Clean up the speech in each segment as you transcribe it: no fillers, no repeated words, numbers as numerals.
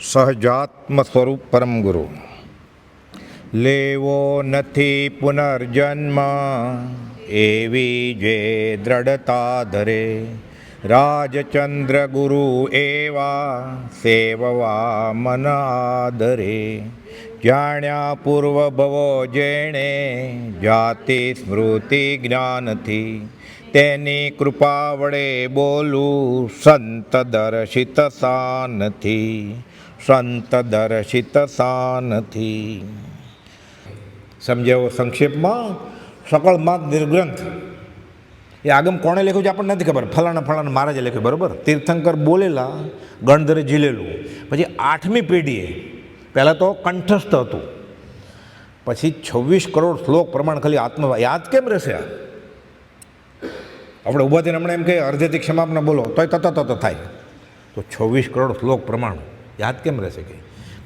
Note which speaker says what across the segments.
Speaker 1: સહજાત્મ સ્વરૂપ પરમ ગુરુ. લેવો નથી પુનર્જન્મ એવી જે દ્રઢતા ધરે, રાજચંદ્ર ગુરુ એવા સેવવા મન આદરે. જાણ્યા પૂર્વ ભવો જેણે જાતિ સ્મૃતિ જ્ઞાનથી, તેની કૃપા વડે બોલું સંત દર્શિત સાનથી, સંત દર્શિત સાનથી. સમજાવો સંક્ષેપમાં. સકળ માર્ગ નિર્ગ્રંથ એ આગમ કોણે લખ્યું છે આપણને નથી ખબર. ફલાણા ફલાણા મહારાજે લખ્યું, બરાબર. તીર્થંકર બોલેલા, ગણધરે ઝીલેલું. પછી 8મી પેઢીએ પહેલાં તો કંઠસ્થ હતું, પછી 26 કરોડ શ્લોક પ્રમાણ ખાલી આત્મ યાદ કેમ રહેશે? આપણે ઊભા થઈને હમણાં એમ કહે અર્ધેથી ક્ષમાપના બોલો તોય તત થાય, તો 26 કરોડ શ્લોક પ્રમાણ યાદ કેમ રહેશે? કે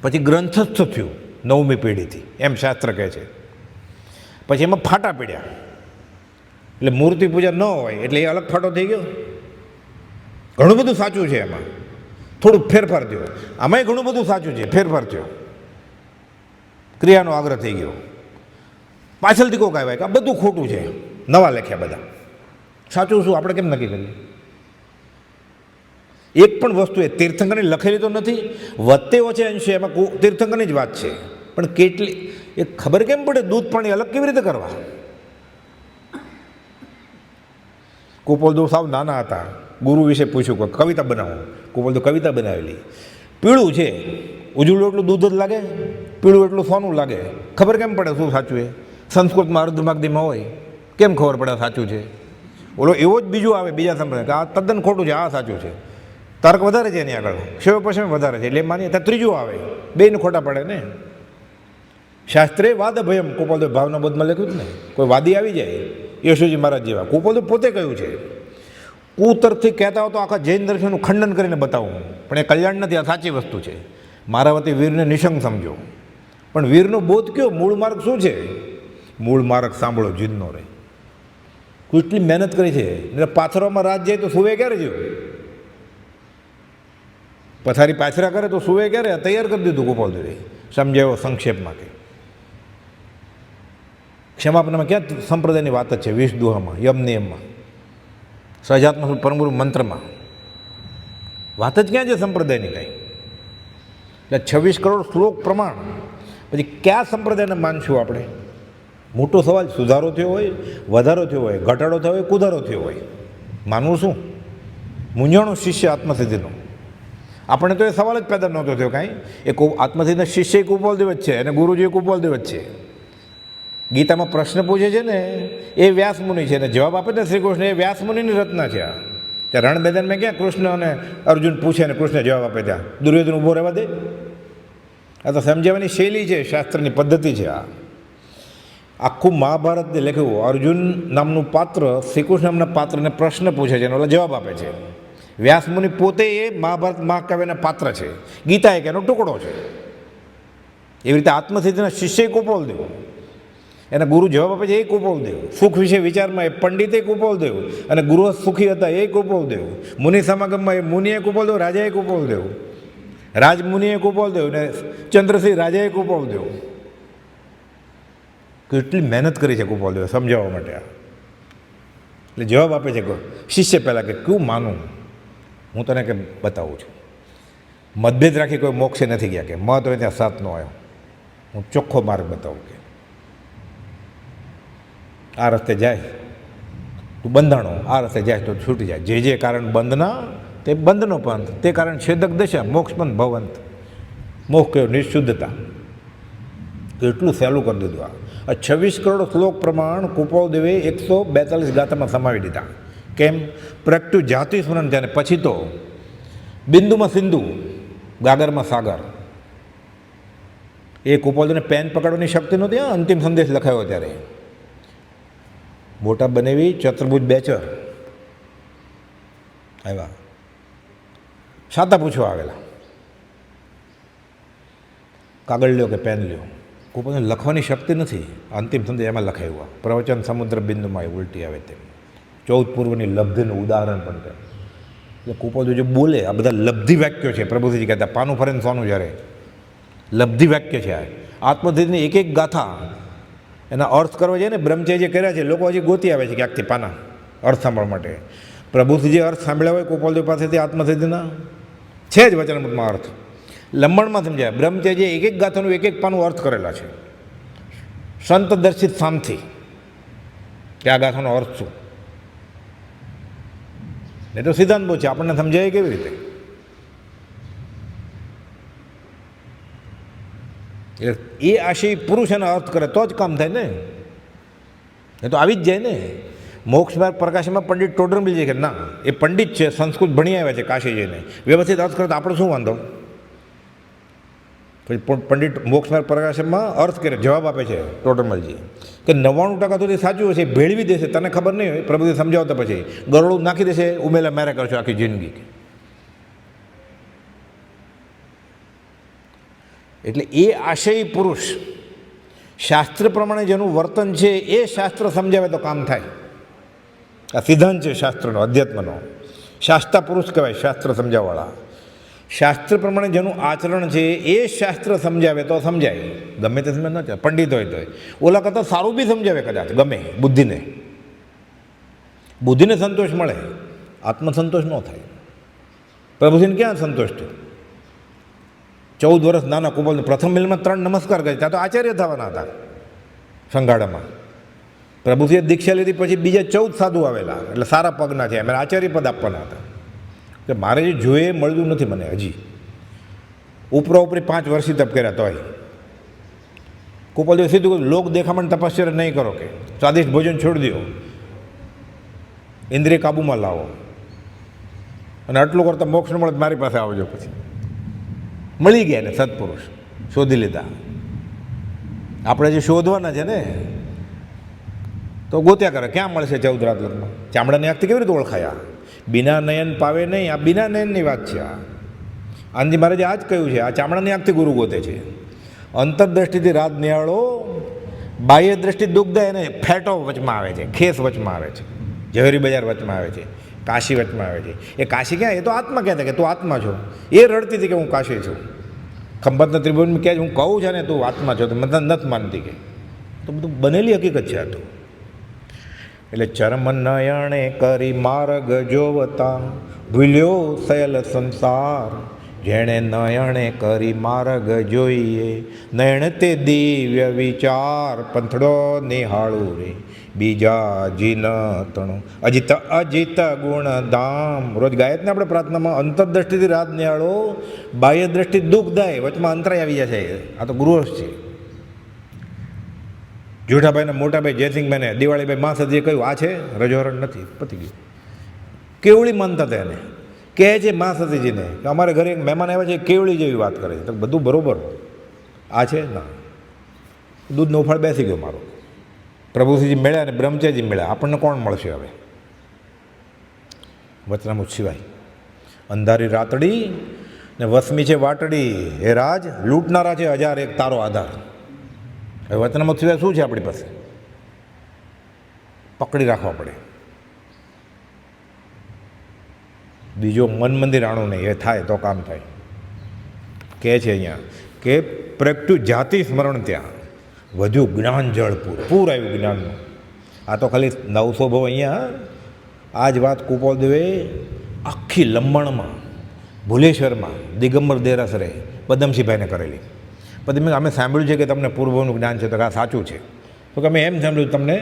Speaker 1: પછી ગ્રંથસ્થ થયું 9મી પેઢીથી, એમ શાસ્ત્ર કહે છે. પછી એમાં ફાટા પડ્યા, એટલે મૂર્તિ પૂજા ન હોય એટલે એ અલગ ફાટો થઈ ગયો. ઘણું બધું સાચું છે એમાં, થોડુંક ફેરફાર થયો. આમાંય ઘણું બધું સાચું છે, ફેરફાર થયો. ક્રિયાનો આગ્રહ થઈ ગયો. પાછળથી કોક આવ્યા કે આ બધું ખોટું છે, નવા લખ્યા બધા. સાચું શું આપણે કેમ નક્કી કરીએ? એક પણ વસ્તુ એ તીર્થંકરની લખેલી તો નથી. વધતે ઓછે અંશે એમાં તીર્થંકરની જ વાત છે, પણ કેટલી એ ખબર કેમ પડે? દૂધ પાણી અલગ કેવી રીતે કરવા? કુપોલદેવ સાવ નાના હતા, ગુરુ વિશે પૂછ્યું કે કવિતા બનાવો. કુપોલદેવ કવિતા બનાવેલી. પીળું છે, ઉજળું એટલું દૂધ જ લાગે, પીળું એટલું સોનું લાગે. ખબર કેમ પડે શું સાચું એ? સંસ્કૃતમાં અર્ધમાગધીમાં હોય, કેમ ખબર પડે સાચું છે? ઓલો એવો જ બીજું આવે બીજા સંપ્રદાય કે આ તદ્દન ખોટું છે, આ સાચું છે. તર્ક વધારે છે એની આગળ, શિવ પશ્ચિમ વધારે છે, એટલે માનીએ ત્યાં ત્રીજું આવે. બેને ખોટા પડે ને. શાસ્ત્રે વાદ ભયમ, કુપોલદેવ ભાવના બોધમાં લખ્યું જ ને. કોઈ વાદી આવી જાય યશુજી મહારાજ જેવા, કુપોલદેવ પોતે કહ્યું છે. કુતરથી કહેતા હો તો આખા જૈન દર્શનનું ખંડન કરીને બતાવું, પણ એ કલ્યાણ નથી, આ સાચી વસ્તુ છે. મારા વતી વીરને નિશંક સમજો. પણ વીરનો બોધ કયો? મૂળ માર્ગ શું છે? મૂળ માર્ગ સાંભળો, જીદનો રહે. કેટલી મહેનત કરી છે. પાથરોમાં રાત જાય તો સુવે ક્યારે જેવું? પથારી પાછરા કરે તો સુવે ક્યારે? તૈયાર કરી દીધું કુપોલદેવે. સમજાવો સંક્ષેપમાં કે ક્ષમાપનામાં ક્યાં સંપ્રદાયની વાત જ છે? 20 દુહામાં, યમ નિયમમાં, સહજાત્મ પરમગુરુ મંત્રમાં વાત જ ક્યાં છે સંપ્રદાયની? કાંઈ. એટલે 26 કરોડ શ્લોક પ્રમાણ. પછી કયા સંપ્રદાયને માનશું આપણે? મોટો સવાલ. સુધારો થયો હોય, વધારો થયો હોય, ઘટાડો થયો હોય, કુધારો થયો હોય, માનવું શું? મૂંઝાણો શિષ્ય આત્મસિદ્ધિનો. આપણે તો એ સવાલ જ પેદા નહોતો થયો કાંઈ. એ આત્મસિદ્ધિના શિષ્ય કુપોલદેવ જ છે અને ગુરુજી કુપોલદેવ જ છે. ગીતામાં પ્રશ્ન પૂછે છે ને એ વ્યાસમુનિ છે, અને જવાબ આપે ને શ્રી કૃષ્ણ, એ વ્યાસમુનિની રચના છે. આ ત્યાં રણ મેદાનમાં ક્યાં કૃષ્ણ અને અર્જુન પૂછે ને કૃષ્ણ જવાબ આપે, ત્યાં દુર્યોધન ઊભો રહેવા દે? આ તો સમજાવવાની શૈલી છે, શાસ્ત્રની પદ્ધતિ છે. આ આખું મહાભારતને લખ્યું. અર્જુન નામનું પાત્ર શ્રી કૃષ્ણ નામના પાત્રને પ્રશ્ન પૂછે છે અને ઓલા જવાબ આપે છે. વ્યાસમુનિ પોતે એ મહાભારત મહાકાવ્યના પાત્ર છે. ગીતા એક એનો ટુકડો છે. એવી રીતે આત્મસિદ્ધિના શિષ્ય કુપોલદેવ, એના ગુરુ જવાબ આપે છે એ કુપોલદેવ. સુખ વિશે વિચારમાં એ પંડિતે કુપોલદેવ, અને ગુરુ સુખી હતા એ કુપોલદેવ. મુનિ સમાગમમાં એ મુનિએ કુપોલદેવ, રાજાએ કુપોલદેવ, રાજમુનિએ કુપોલદેવ ને ચંદ્રસિંહ રાજાએ કુપોલદેવ. કેટલી મહેનત કરી છે કુપોલદેવ સમજાવવા માટે. એટલે જવાબ આપે છે શિષ્ય પહેલાં કે ક્યું માનું? હું તને કે બતાવું છું. મતભેદ રાખી કોઈ મોક્ષે નથી ગયા, કે મત હોય ત્યાં સાથ ન આવ્યો. હું ચોખ્ખો માર્ગ બતાવું કે આ રસ્તે જાય તું બંધાણો, આ રસ્તે જાય તો છૂટી જાય. જે જે કારણ બંધના તે બંધનો પંથ, તે કારણ છેદક દશા મોક્ષ પંથ ભવંત. મોક્ષ કયો? નિઃશુદ્ધતા. એટલું સહેલું કરી દીધું. આ 26 કરોડ શ્લોક પ્રમાણ કુપોલદેવે 142 ગાથામાં સમાવી દીધા. કેમ? પ્રગટ્યું જાતિ સ્મરણ છે. અને પછી તો બિંદુમાં સિંધુ, ગાગરમાં સાગર. એ કુપોલદેવને પેન પકડવાની શક્તિ નહોતી. અંતિમ સંદેશ લખાયો ત્યારે મોટા બનેવી ચતુર્ભુજ બેચર આવ્યા, સાતા પૂછવા આવેલા, કાગળ લ્યો કે પેન લ્યો. કુપોલદેવને લખવાની શક્તિ નથી. અંતિમ સંદેશ એમાં લખાયું. પ્રવચન સમુદ્ર બિંદુમાં ઉલટી આવે તેમ. 14 પૂર્વની લબ્ધિનું ઉદાહરણ પણ તેમ. એટલે કુપોલદેવ જે બોલે આ બધા લબ્ધિ વાક્યો છે. પ્રભુજી કહેતા પાનું ફરે ને સોનું જ્યારે, લબ્ધિ વાક્ય છે આ. આત્મધ્યેયની એક એક ગાથા એના અર્થ કરવા જાય ને બ્રહ્મચર્ય જે કર્યા છે લોકો હજી ગોતી આવે છે ક્યાંકથી પાના અર્થ સાંભળવા માટે. પ્રભુથી જે અર્થ સાંભળ્યા હોય કુપોલદેવ પાસેથી આત્મધ્યેયના છે જ વચનામૃતમાં અર્થ લંબણમાં સમજાય. બ્રહ્મચર્ય એક એક ગાથાનું એક એક પાનું અર્થ કરેલા છે સંત દર્શિત સામથી કે આ ગાથાનો અર્થ શું. એ તો સિદ્ધાંત બહુ છે, આપણને સમજાય કેવી રીતે. એ આશય પુરુષ એનો અર્થ કરે તો જ કામ થાય ને, એ તો આવી જ જાય ને. મોક્ષ માર્ગ પ્રકાશમાં પંડિત ટોડરમલજી કે ના એ પંડિત છે, સંસ્કૃત ભણી આવ્યા છે કાશી જઈને, વ્યવસ્થિત અર્થ કરે તો આપણે શું વાંધો. પછી પંડિત મોક્ષ માર્ગ પ્રકાશમાં અર્થ કરે જવાબ આપે છે ટોડરમલજી કે 99% તો તે સાચું હશે, ભેળવી દેશે, તને ખબર નહીં હોય, પ્રભુજી સમજાવતા પછી ગરોળું નાખી દેશે, ઉમેલા મેરે કરશો આખી જિંદગી. એટલે એ આશય પુરુષ શાસ્ત્ર પ્રમાણે જેનું વર્તન છે એ શાસ્ત્ર સમજાવે તો કામ થાય. આ સિદ્ધાંત છે શાસ્ત્રનો, અધ્યાત્મનો. શાસ્તા પુરુષ કહેવાય શાસ્ત્ર સમજાવવાળા. શાસ્ત્ર પ્રમાણે જેનું આચરણ છે એ શાસ્ત્ર સમજાવે તો સમજાય, ગમે તે સમજ ન ચાલે. પંડિત હોય તોય ઓલા કરતાં સારું બી સમજાવે કદાચ, ગમે બુદ્ધિને. બુદ્ધિને સંતોષ મળે, આત્મસંતોષ ન થાય. પ્રભુજીને ક્યાં સંતોષ થયો? 14 વર્ષ નાના કુપોલદેવ પ્રથમ મિલમાં 3 નમસ્કાર કરે, ત્યાં તો આચાર્ય થવાના હતા સંઘાડામાં. પ્રભુજીએ દીક્ષા લીધી પછી બીજા 14 સાધુ આવેલા, એટલે સારા પગના છે, એમને આચાર્ય પદ આપવાના હતા. કે મારે જે જોઈએ મળ્યું નથી મને હજી. ઉપરા ઉપરી 5 વર્ષથી તપ કર્યા તોય. કુપોલદેવ સીધું કહ્યું લોક દેખામણ તપસ્યા નહીં કરો, કે સ્વાદિષ્ટ ભોજન છોડી દો, ઇન્દ્રિય કાબૂમાં લાવો, અને આટલું કરતા મોક્ષ ન મળે મારી પાસે આવજો. પછી મળી ગયા ને સત્પુરુષ શોધી લીધા. આપણે જે શોધવાના છે ને તો ગોત્યા કરે ક્યાં મળશે 14 રાત લગ્નમાં. ચામડાની આંખથી કેવી રીતે ઓળખાયા? બિના નયન પાવે નહીં, આ બિના નયનની વાત છે. આનંદજી મહારાજે આ જ કહ્યું છે, આ ચામડાની આંખથી ગુરુ ગોતે છે. અંતરદ્રષ્ટિથી રાત નિહાળો, બાહ્ય દ્રષ્ટિ દુઃખદાય અને ફેટો વચમાં આવે છે, ખેસ વચમાં આવે છે, ઝવેરી બજાર વચમાં આવે છે, કાશી વચમાં આવે છે. એ કાશી ક્યાં? એ તો આત્મા કહેતા કે તું આત્મા છો. એ રડતી હતી કે હું કાશી છું. ખંભાતના ત્રિભુવનમાં કહે હું કહું છે ને તું આત્મા છો, તો મને નથી માનતી. કે તો બધું બનેલી હકીકત છે આ તો. એટલે ચરમ નયણે કરી માર્ગ જોવતા ભૂલ્યો સયલ સંસાર, જેણે નયણે કરી માર્ગ જોઈએ નયણ તે દિવ્ય વિચાર, પંથડો નિહાળું રે બીજા જીન તણું અજીત અજીત ગુણ ધામ. રોજ ગાયતને આપણે પ્રાર્થનામાં અંતરદ્રષ્ટિથી રાત નિહાળો, બાહ્ય દ્રષ્ટિ દુઃખદાય, વચમાં અંતરાય આવી જાય છે. આ તો ગુરુવર્ષ છે. જેઠાભાઈના મોટાભાઈ જયસિંહભાઈને દિવાળીભાઈ મા સદીએ કહ્યું આ છે રજોહરણ નથી, પતી ગયું. કેવળી માનતા હતા એને, કહે છે મા સતીજીને કે અમારે ઘરે એક મહેમાન આવ્યા છે કેવળી જેવી વાત કરે છે. તો બધું બરાબર, આ છે ના. દૂધનો ઉફાળ બેસી ગયો મારો. પ્રભુજી મળ્યા અને બ્રહ્મચર્યજી મળ્યા, આપણને કોણ મળશે હવે? વચનામૃત સિવાય. અંધારી રાતડી ને વસમી છે વાટડી, હે રાજ લૂંટનારા છે 1001 તારો આધાર. હવે વચનામૃત સિવાય શું છે આપણી પાસે? પકડી રાખવા પડે. બીજો મન મંદિર આણું નહીં, એ થાય તો કામ થાય. કહે છે અહીંયા કે પ્રગટ્યું જાતિ સ્મરણ, ત્યાં વધુ જ્ઞાન જળ પૂર આવ્યું જ્ઞાનનું. આ તો ખાલી 900 ભાવ અહીંયા. આ જ વાત કુપોલદેવે આખી લંબણમાં ભુલેશ્વરમાં દિગંબર દેરાસરે પદમસિંહભાઈને કરેલી. પછી અમે સાંભળ્યું છે કે તમને પૂર્વનું જ્ઞાન છે, તો આ સાચું છે. તો કે અમે એમ સાંભળ્યું તમને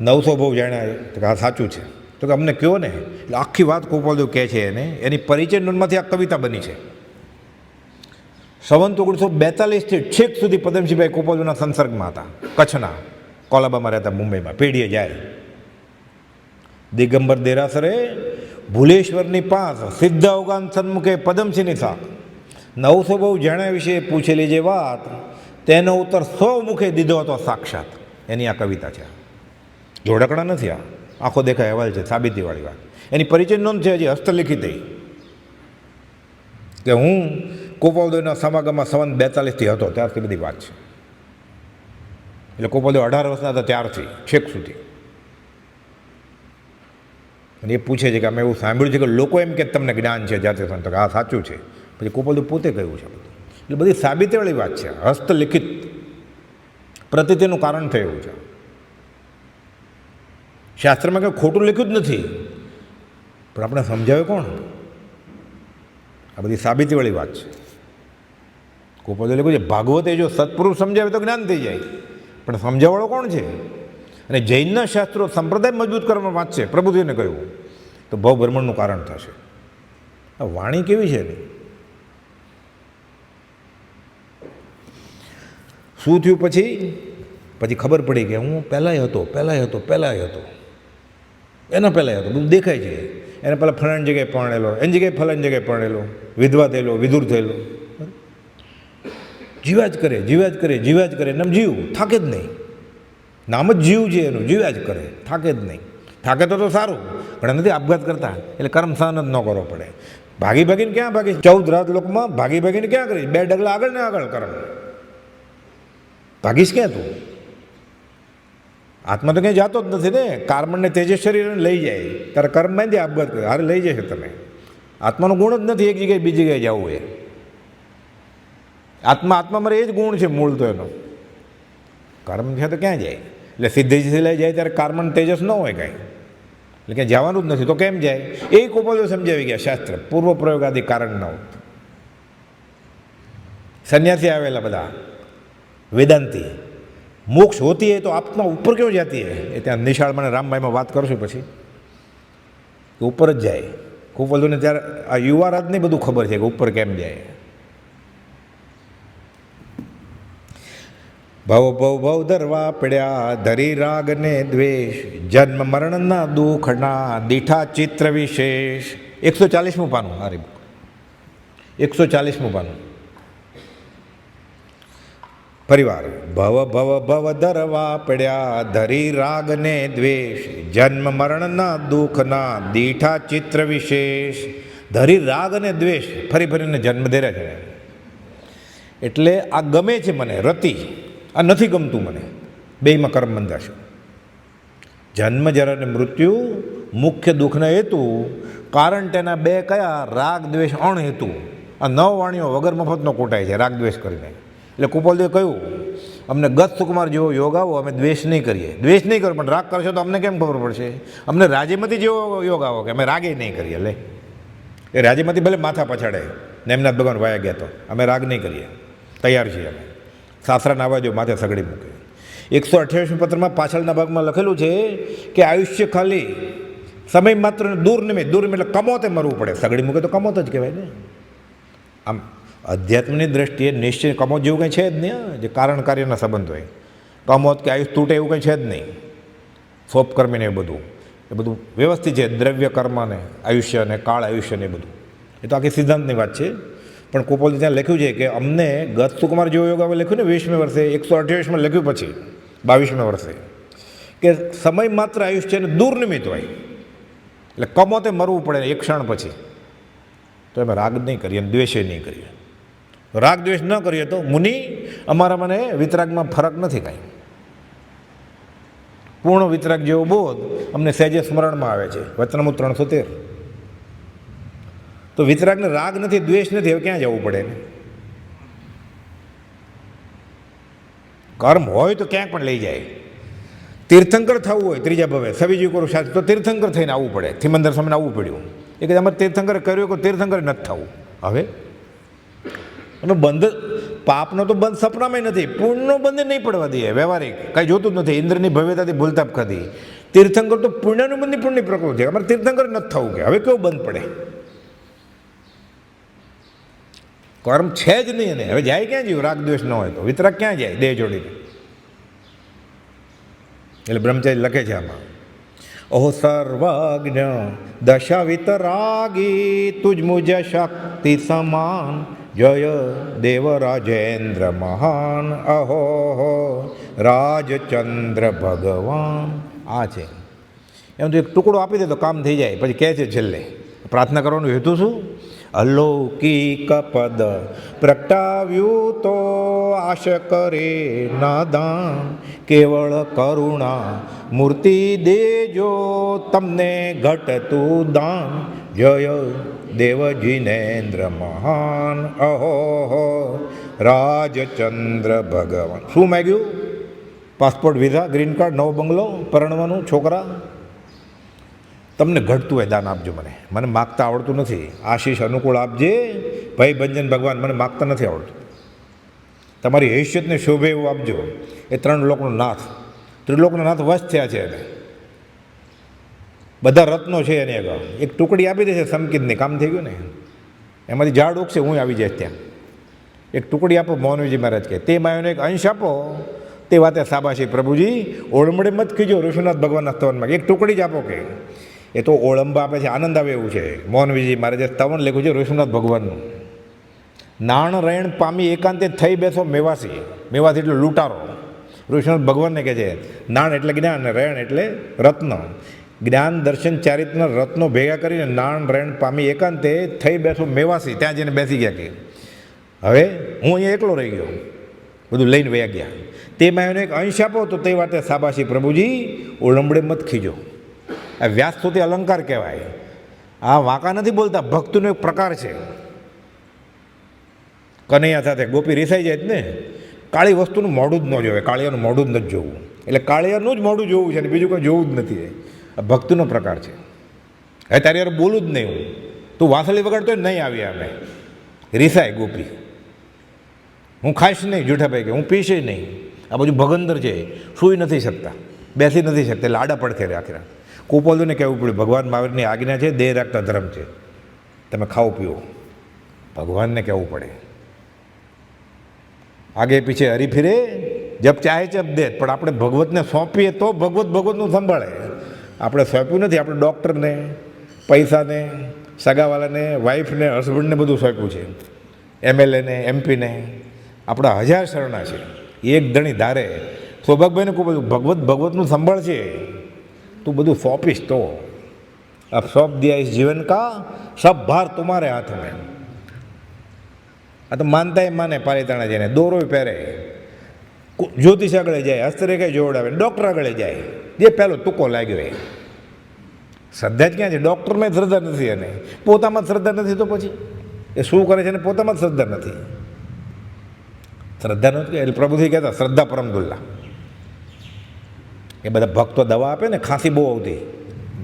Speaker 1: 900 ભાવ જાણ્યા, તો કે આ સાચું છે. તો કે અમને કહો ને. એટલે આખી વાત કુપોલદેવ કહે છે એને. એની પરિચય નોંધમાંથી આ કવિતા બની છે. સંવંત 1942થી છેક સુધી પદમસિંહભાઈ કુપોલદેવના સંસર્ગમાં હતા. કચ્છના કોલાબામાં રહેતા, મુંબઈમાં પેઢીએ જાય. દિગંબર દેરાસરે ભુલેશ્વરની પાસ સિદ્ધ અવગાન સન્મુખે પદમસિંહની સાથ 900 બહુ જાણ્યા વિશે પૂછેલી જે વાત, તેનો ઉત્તર 100 મુખે દીધો હતો સાક્ષાત. એની આ કવિતા છે. જોડકડા નથી, આ આંખો દેખાય અહેવાલ છે, સાબિતીવાળી વાત. એની પરિચય નોંધ છે હજી હસ્તલિખિત, કે હું કુપોલદેવના સમાગમમાં સંવંત 42થી હતો, ત્યારથી બધી વાત છે. એટલે કુપોલદેવ 18 વર્ષના હતા ત્યારથી છેક સુધી. અને એ પૂછે છે કે અમે એવું સાંભળ્યું છે કે લોકો એમ કે તમને જ્ઞાન છે જાતે સંતો, કે આ સાચું છે. પછી કોપોલે પોતે કહ્યું છે બધું. એટલે બધી સાબિતીવાળી વાત છે, હસ્તલિખિત પ્રતીતિનું કારણ થયું છે. શાસ્ત્રમાં કંઈ ખોટું લખ્યું જ નથી, પણ આપણે સમજાવે કોણ? આ બધી સાબિતીવાળી વાત છે. કોપોલે લખ્યું છે ભાગવતે જો સત્પુરુષ સમજાવે તો જ્ઞાન થઈ જાય, પણ સમજાવવાળો કોણ છે? અને જૈનના શાસ્ત્રો સંપ્રદાય મજબૂત કરવામાં વાંચશે, પ્રભુજીને કહ્યું તો ભવ ભ્રમણનું કારણ થશે. આ વાણી કેવી છે ને? શું થયું પછી ખબર પડી કે હું પહેલાંય હતો, એના પહેલાંય હતો, બધું દેખાય છે. એને પહેલાં ફલાણી જગ્યાએ પરણેલો, એની જગ્યાએ ફલાણી જગ્યાએ પરણેલો, વિધવા થયેલો, વિધુર થયેલો, જીવા જ કરે એમ જીવ થાકે જ નહીં. નામ જ જીવ છે એનું, જીવ્યા જ કરે, થાકે જ નહીં. થાકે તો સારું, પણ નથી આપઘાત કરતા, એટલે કર્મ સહન જ ન કરવો પડે. ભાગીને ક્યાં ભાગી? 14 રાત લોકમાં ભાગીને ક્યાં કરી? 2 ડગલા આગળ ને આગળ કર્મ. ભાગીશ ક્યાં તું? આત્મા તો ક્યાંય જાતો જ નથી ને. કાર્બનને તેજસ શરીરને લઈ જાય, તારે કર્મ બાંધી આપઘાત કરે, હારે લઈ જશે તમે. આત્માનો ગુણ જ નથી એક જગ્યાએ બીજી જગ્યાએ જવું એ. આત્મામાં એ જ ગુણ છે મૂળ તો એનો. કર્મ છે તો ક્યાં જાય? એટલે સિદ્ધિથી લઈ જાય ત્યારે કાર્બન તેજસ ન હોય કાંઈ, એટલે ક્યાં જવાનું જ નથી તો કેમ જાય? એ કોપોલે સમજાવી ગયા શાસ્ત્ર, પૂર્વ પ્રયોગાદી કારણ ન હોત. સંન્યાસી આવેલા બધા વેદાંતી, મોક્ષ હોતી હે તો આત્મા ઉપર ક્यों જાતી હે? એ ત્યાં નિશાળ મને રામભાઈમાં વાત કરશું પછી, કે ઉપર જ જાય. કોપોલેને ત્યારે આ યુવારાજને બધું ખબર છે કે ઉપર કેમ જાય. ભવ ધરવા પડ્યા ધરી રાગ ને દ્વેષ, જન્મ મરણના દુઃખના દીઠા ચિત્ર વિશેષ. 140મું પાનું, મારી 140મું પાનું. પરિવાર ભવ ધરવા પડ્યા ધરી રાગ ને દ્વેષ, જન્મ મરણના દુઃખના દીઠા ચિત્ર વિશેષ. ધરી રાગ અને દ્વેષ ફરીને જન્મ ધર્યા છે. એટલે આ ગમે છે મને રતિ, આ નથી ગમતું મને, બેયમાં કર્મ બંધાશે. જન્મ જરા અને મૃત્યુ મુખ્ય દુઃખના હેતુ, કારણ તેના 2 કયા? રાગ દ્વેષ અણ હેતુ. આ 9 વાણીઓ વગર મફતનો કોટાય છે રાગ દ્વેષ કરીને. એટલે કુપોલદેવે કહ્યું અમને ગત સુકુમાર જેવો યોગ આવો, અમે દ્વેષ નહીં કરીએ. દ્વેષ નહીં કરો, પણ રાગ કરશો તો અમને કેમ ખબર પડશે? અમને રાજ્યમતી જેવો યોગ આવો કે અમે રાગે નહીં કરીએ. લે એ રાજ્યમતી ભલે માથા પછાડે ને એમના ભગવાન વાયા ગયા તો અમે રાગ નહીં કરીએ, તૈયાર છીએ અમે. સાસરાના અવાજો માથે સગડી મૂકે. 128 પત્રમાં પાછળના ભાગમાં લખેલું છે કે આયુષ્ય ખાલી સમય માત્ર દુર્નિમિત એટલે કમોતે મરવું પડે. સગડી મૂકે તો કમોત જ કહેવાય ને. આમ અધ્યાત્મની દ્રષ્ટિએ નિશ્ચય કમોત જેવું કંઈ છે જ નહીં, જે કારણ કાર્યના સંબંધ હોય. કમોત કે આયુષ તૂટે એવું કંઈ છે જ નહીં. સોપકર્મીને એ બધું વ્યવસ્થિત છે. દ્રવ્ય કર્મ ને આયુષ્ય ને કાળ આયુષ્ય ને એ બધું, એ તો આખી સિદ્ધાંતની વાત છે. પણ કોપોલે ત્યાં લખ્યું છે કે અમને ગત સુકુમાર જેવો યોગ આવે લખ્યું ને 20મે વર્ષે, 128માં લખ્યું પછી 22મે વર્ષે, કે સમય માત્ર આયુષ્યને દુર્નિમિત હોય, એટલે કમોતે મરવું પડે એક ક્ષણ પછી. તો એમાં રાગ નહીં કરીએ અને દ્વેષે નહીં કરીએ. રાગ દ્વેષ ન કરીએ તો મુનિ અમારા મને વિતરાગમાં ફરક નથી કાંઈ. પૂર્ણ વિતરાગ જેવો બોધ અમને સહેજે સ્મરણમાં આવે છે. વચનામૃત 313. તો વિતરાગને રાગ નથી, દ્વેષ નથી, હવે ક્યાં જવું પડે? કર્મ હોય તો ક્યાંક પણ લઈ જાય. તીર્થંકર થવું હોય ત્રીજા ભવે, સવિજી કરું શાસ્ત્ર, તો તીર્થંકર થઈને આવવું પડે. થિમંદર સ્વામીને આવવું પડ્યું. એ કે અમારે તીર્થંકર કર્યું કે તીર્થંકર નથી થવું. હવે અમે બંધ, પાપનો તો બંધ સપનામાં નથી, પુણ્યનો બંધ નહીં પડવા દઈએ. વ્યવહારિક કાંઈ જોતું જ નથી. ઇન્દ્રની ભવ્યતાથી ભૂલતાપ ખાધી. તીર્થંકર તો પુણ્યનું બંધ, પુણ્યની પ્રકૃતિ. અમારે તીર્થંકર નથી થવું કે હવે કેવું બંધ પડે? કર્મ છે જ નહીં. એને હવે જાય ક્યાં જીવ? રાગ દ્વેષ ન હોય તો વિતરાગ ક્યાં જાય દેહ જોડીને? એટલે બ્રહ્મચારી લખે છે આમાં, ઓહ સર્વજ્ઞ દશા વિતરાગી તુજ મુજ શક્તિ સમાન, જય દેવ રાજેન્દ્ર મહાન, અહો રાજચંદ્ર ભગવાન. આ છે એમ તો એક ટુકડો આપી દે તો કામ થઈ જાય. પછી કહે છે છેલ્લે પ્રાર્થના કરવાનો હેતુ શું? અલૌકિક પદ પ્રગટાવ્યું તો આશ કરે નાદાન, કેવળ કરુણા મૂર્તિ દેજો તમને ઘટતું દાન, જય દેવજીનેન્દ્ર મહાન અહો રાજચંદ્ર ભગવાન. શું માગ્યું? પાસપોર્ટ, વિઝા, ગ્રીન કાર્ડ, નવો બંગલો, પરણવાનું, છોકરા. તમને ઘટતું હોય દાન આપજો. મને માગતા આવડતું નથી. આશીષ અનુકૂળ આપજે ભાઈ બંજન ભગવાન, મને માગતા નથી આવડતું. તમારી હૈસિયતને શોભે એવું આપજો. એ ત્રણ લોકનો નાથ, ત્રિલોકનો નાથ વશ થયા છે એને. બધા રત્નો છે એની આગળ. એક ટુકડી આપી દેશે સમકીતની, કામ થઈ ગયું ને. એમાંથી ઝાડ ઉગશે, હું આવી જાય ત્યાં. એક ટુકડી આપો, મોહનજી મહારાજ કહે, તે માયોને એક અંશ આપો, તે વાતે સાબાશી પ્રભુજી, ઓળમડે મત કીજો ઋષિનાથ ભગવાનના સ્તવનમાં. એક ટુકડી જ આપો કે એ તો ઓળંબા આપે છે, આનંદ આવે એવું છે. મોહનવીજી મહારાજે સ્તવન લખ્યું છે ઋષિનાથ ભગવાનનું. નાણ રેણ પામી એકાંતે થઈ બેસો મેવાસી. મેવાસી એટલે લૂંટારો. ઋષિનાથ ભગવાનને કહે છે નાણ એટલે જ્ઞાન, રેણ એટલે રત્ન. જ્ઞાન દર્શન ચારિત્રના રત્નો ભેગા કરીને નાણ રેણ પામી એકાંતે થઈ બેસો મેવાસી. ત્યાં જઈને બેસી ગયા કે હવે હું અહીંયા એકલો રહી ગયો, બધું લઈને વયા ગયા. તે માયોને એક અંશ આપો તો તે વાતે સાબાશી પ્રભુજી, ઓળંબડે મત ખીજો. આ વ્યાસસ્તુતિ અલંકાર કહેવાય. આ વાંકા નથી બોલતા, ભક્તિનો એક પ્રકાર છે. કનૈયા સાથે ગોપી રીસાઈ જાય જ ને. કાળી વસ્તુનું મોઢું જ ન જોવે, કાળિયાનું મોઢું જ નથી જોવું. એટલે કાળિયાનું જ મોઢું જોવું છે ને બીજું કંઈ જોવું જ નથી. આ ભક્તિનો પ્રકાર છે. હવે તારી યાર બોલું જ નહીં હું, તું વાસળી વગાડતો નહીં આવી. અમે રીસાય ગોપી. હું ખાઈશ નહીં, જૂઠાભાઈ કે હું પીશે નહીં. આ બધું ભગંદર છે, સૂઈ નથી શકતા, બેસી નથી શકતા, એટલે આડા પડખે રે આખી રાત. કુપોલોને કહેવું પડ્યું ભગવાન મહાવીરની આજ્ઞા છે, દેહ રાખતા ધર્મ છે, તમે ખાઓ પીઓ. ભગવાનને કહેવું પડે. આગે પીછે હરી ફિરે જબ ચાહે જબ દે. પણ આપણે ભગવતને સોંપીએ તો ભગવતનું સંભાળે. આપણે સોંપ્યું નથી. આપણે ડૉક્ટરને, પૈસાને, સગાવાલાને, વાઈફને, હસબન્ડને બધું સોંપ્યું છે. એમએલએને, એમપીને. આપણા હજાર શરણા છે. એક ધણી ધારે સૌભાગભાઈને કોઈ બધું ભગવતનું સંભાળશે, તું બધું સોંપીશ તો. અબ સોંપ દિયા ઇસ જીવન કા સબ ભાર તુમારે હાથ મેં. આ તો માનતા એ માને પાલિતાણા જઈને, દોરોય પહેરે, જ્યોતિષ આગળ જાય, હસ્તરેખાય જોડાવે, ડૉક્ટર આગળ જાય, જે પહેલો ટૂંકો લાગ્યો એ. શ્રદ્ધા જ ક્યાં છે? ડૉક્ટરમાં શ્રદ્ધા નથી, એને પોતામાં શ્રદ્ધા નથી, તો પછી એ શું કરે છે એને પોતામાં જ શ્રદ્ધા નથી. શ્રદ્ધા નથી એટલે પ્રભુથી કહેતા શ્રદ્ધા પરમદુલ્લા. એ બધા ભક્તો દવા આપે ને, ખાંસી બહુ આવતી,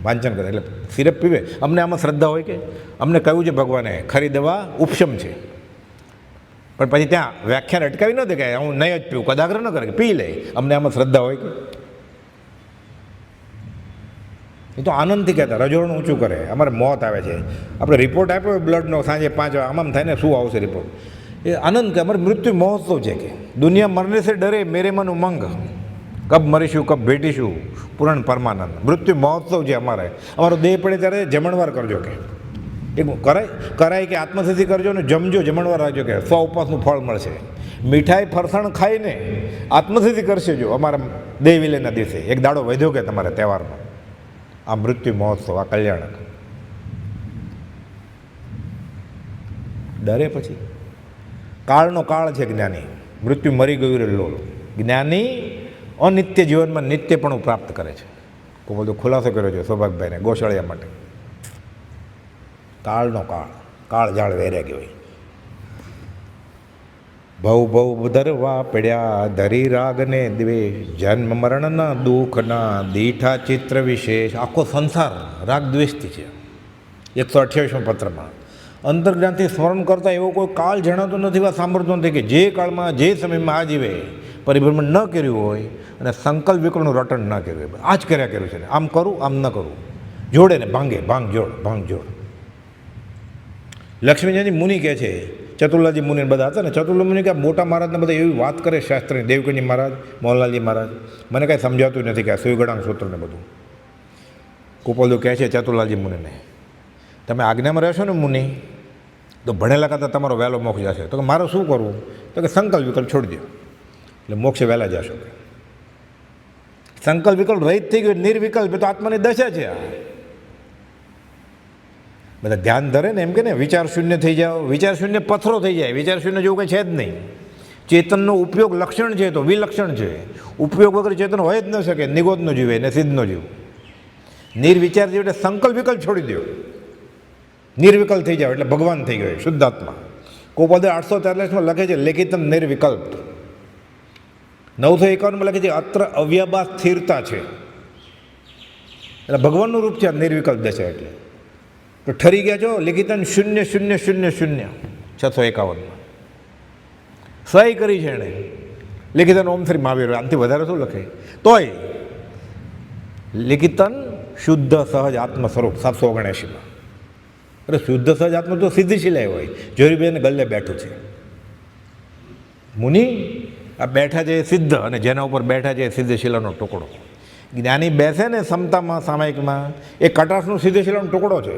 Speaker 1: વાંચન કરે એટલે સિરપ પીવે. અમને આમાં શ્રદ્ધા હોય કે? અમને કહ્યું છે ભગવાને ખરી દવા ઉપશમ છે, પણ પછી ત્યાં વ્યાખ્યાન અટકાવી ન દે કે હું નહીં જ પીવું, કદાગ્રહ ન કરે કે પી લે. અમને આમાં શ્રદ્ધા હોય કે? એ તો આનંદથી કહેતા રજોડું ઊંચું કરે. અમારે મોત આવે છે, આપણે રિપોર્ટ આપ્યો બ્લડનો સાંજે 5 વાગે, આમ થાય ને શું આવશે રિપોર્ટ. એ આનંદ કે અમારે મૃત્યુ મહોત્સવ છે કે દુનિયા મરને સે ડરે મેરે મન ઉમંગ, કબ મરીશું કબ ભેટીશું પૂરણ પરમાનંદ. મૃત્યુ મહોત્સવ છે અમારે. અમારો દેહ પડે ત્યારે જમણવાર કરજો કે એ કરાય કે આત્મસિદ્ધિ કરજો ને જમજો, જમણવાર રાખજો કે 100 ઉપવાસનું ફળ મળશે. મીઠાઈ ફરસાણ ખાઈને આત્મસિદ્ધિ કરશે જો અમારા દેહ વિલયના દિવસે. એક દાડો વધ્યો કે તમારે તહેવારમાં. આ મૃત્યુ મહોત્સવ, આ કલ્યાણક. ડરે પછી કાળનો કાળ છે જ્ઞાની. મૃત્યુ મરી ગયું રે લોલ. જ્ઞાની અનિત્ય જીવનમાં નિત્યપણું પ્રાપ્ત કરે છે. કોઈ બધો ખુલાસો કર્યો છે સૌભાગભાઈને ગોશાળિયા માટે. કાળનો કાળ ઝાડ વેરે ગયો. ભવ ધરવા પડ્યા ધરી રાગને દ્વેષ, જન્મ મરણના દુઃખના દીઠા ચિત્ર વિશેષ. આખો સંસાર રાગ દ્વેષથી છે. 128 પત્રમાં અંતર્જ્ઞાનથી સ્મરણ કરતા એવો કોઈ કાળ જણાતો નથી, વા સાંભળતો નથી કે જે કાળમાં જે સમયમાં આ જીવે પરિભ્રમણ ન કર્યું હોય અને સંકલ્પ વિકલ્પનું રટણ ન કર્યું હોય. આ જ કર્યું છે ને, આમ કરું આમ ન કરું, જોડે ને ભાંગે, ભાંગ જોડ. લક્ષ્મીજી મુનિ કહે છે, ચતુર્લાજી મુનિ બધા હતા ને, ચતુર્લા મુનિ કે મોટા મહારાજને બધા એવી વાત કરે શાસ્ત્રની, દેવકીજી મહારાજ, મોહનલાલજી મહારાજ, મને કાંઈ સમજાતું નથી કે આ સુયગણાંગ સૂત્રને બધું. કુપોલદુ કહે છે ચતુર્લાજી મુનિને, તમે આજ્ઞામાં રહેશો ને મુનિ તો ભણેલા કરતાં તમારો વહેલો મોક્ષ જશે. તો કે મારે શું કરવું? તો કે સંકલ્પ વિકલ્પ છોડી દો એટલે મોક્ષે વહેલા જશો. સંકલ્પ વિકલ્પ રહિત થઈ ગયો, નિર્વિકલ્પ તો આત્માની દશા છે. આ બધા ધ્યાન ધરે ને એમ કે ને વિચાર શૂન્ય થઈ જાઓ, વિચાર શૂન્ય પથરો થઈ જાય, વિચાર શૂન્ય જેવું કંઈ છે જ નહીં. ચેતનનો ઉપયોગ લક્ષણ છે તો વિલક્ષણ છે. ઉપયોગ વગર ચેતન હોય જ ન શકે. નિગોદ ન જીવે ને સિદ્ધ ન જીવ. નિર્વિચાર જીવ એટલે સંકલ્પ વિકલ્પ છોડી દો, નિર્વિકલ્પ થઈ જાવ એટલે ભગવાન થઈ ગયો શુદ્ધાત્મા. કોપદે 843માં લખે છે લેખિતમ નિર્વિકલ્પ. 951માં લખે છે અત્ર અવ્યભા સ્થિરતા છે, એટલે ભગવાનનું રૂપ છે નિર્વિકલ્પ દશા. એટલે તો ઠરી ગયા છો લેખિતમ 00000 651માં સહી કરી છે એણે લેખિતન ઓમ શ્રી મહાવીર. આનાથી વધારે શું લખે? તોય લેખિતન શુદ્ધ સહજ આત્મ સ્વરૂપ 779માં. અરે શુદ્ધ સહજ આત્મ તો સીધી શિલાય હોય. જોરીબેન ગલ્લે બેઠું છે મુનિ, આ બેઠા છે સિદ્ધ, અને જેના ઉપર બેઠા છે સિદ્ધ શિલાનો ટુકડો. જ્ઞાની બેસે ને સમતામાં સામાયિકમાં એ કટાશનું સિદ્ધ શિલાનો ટુકડો છે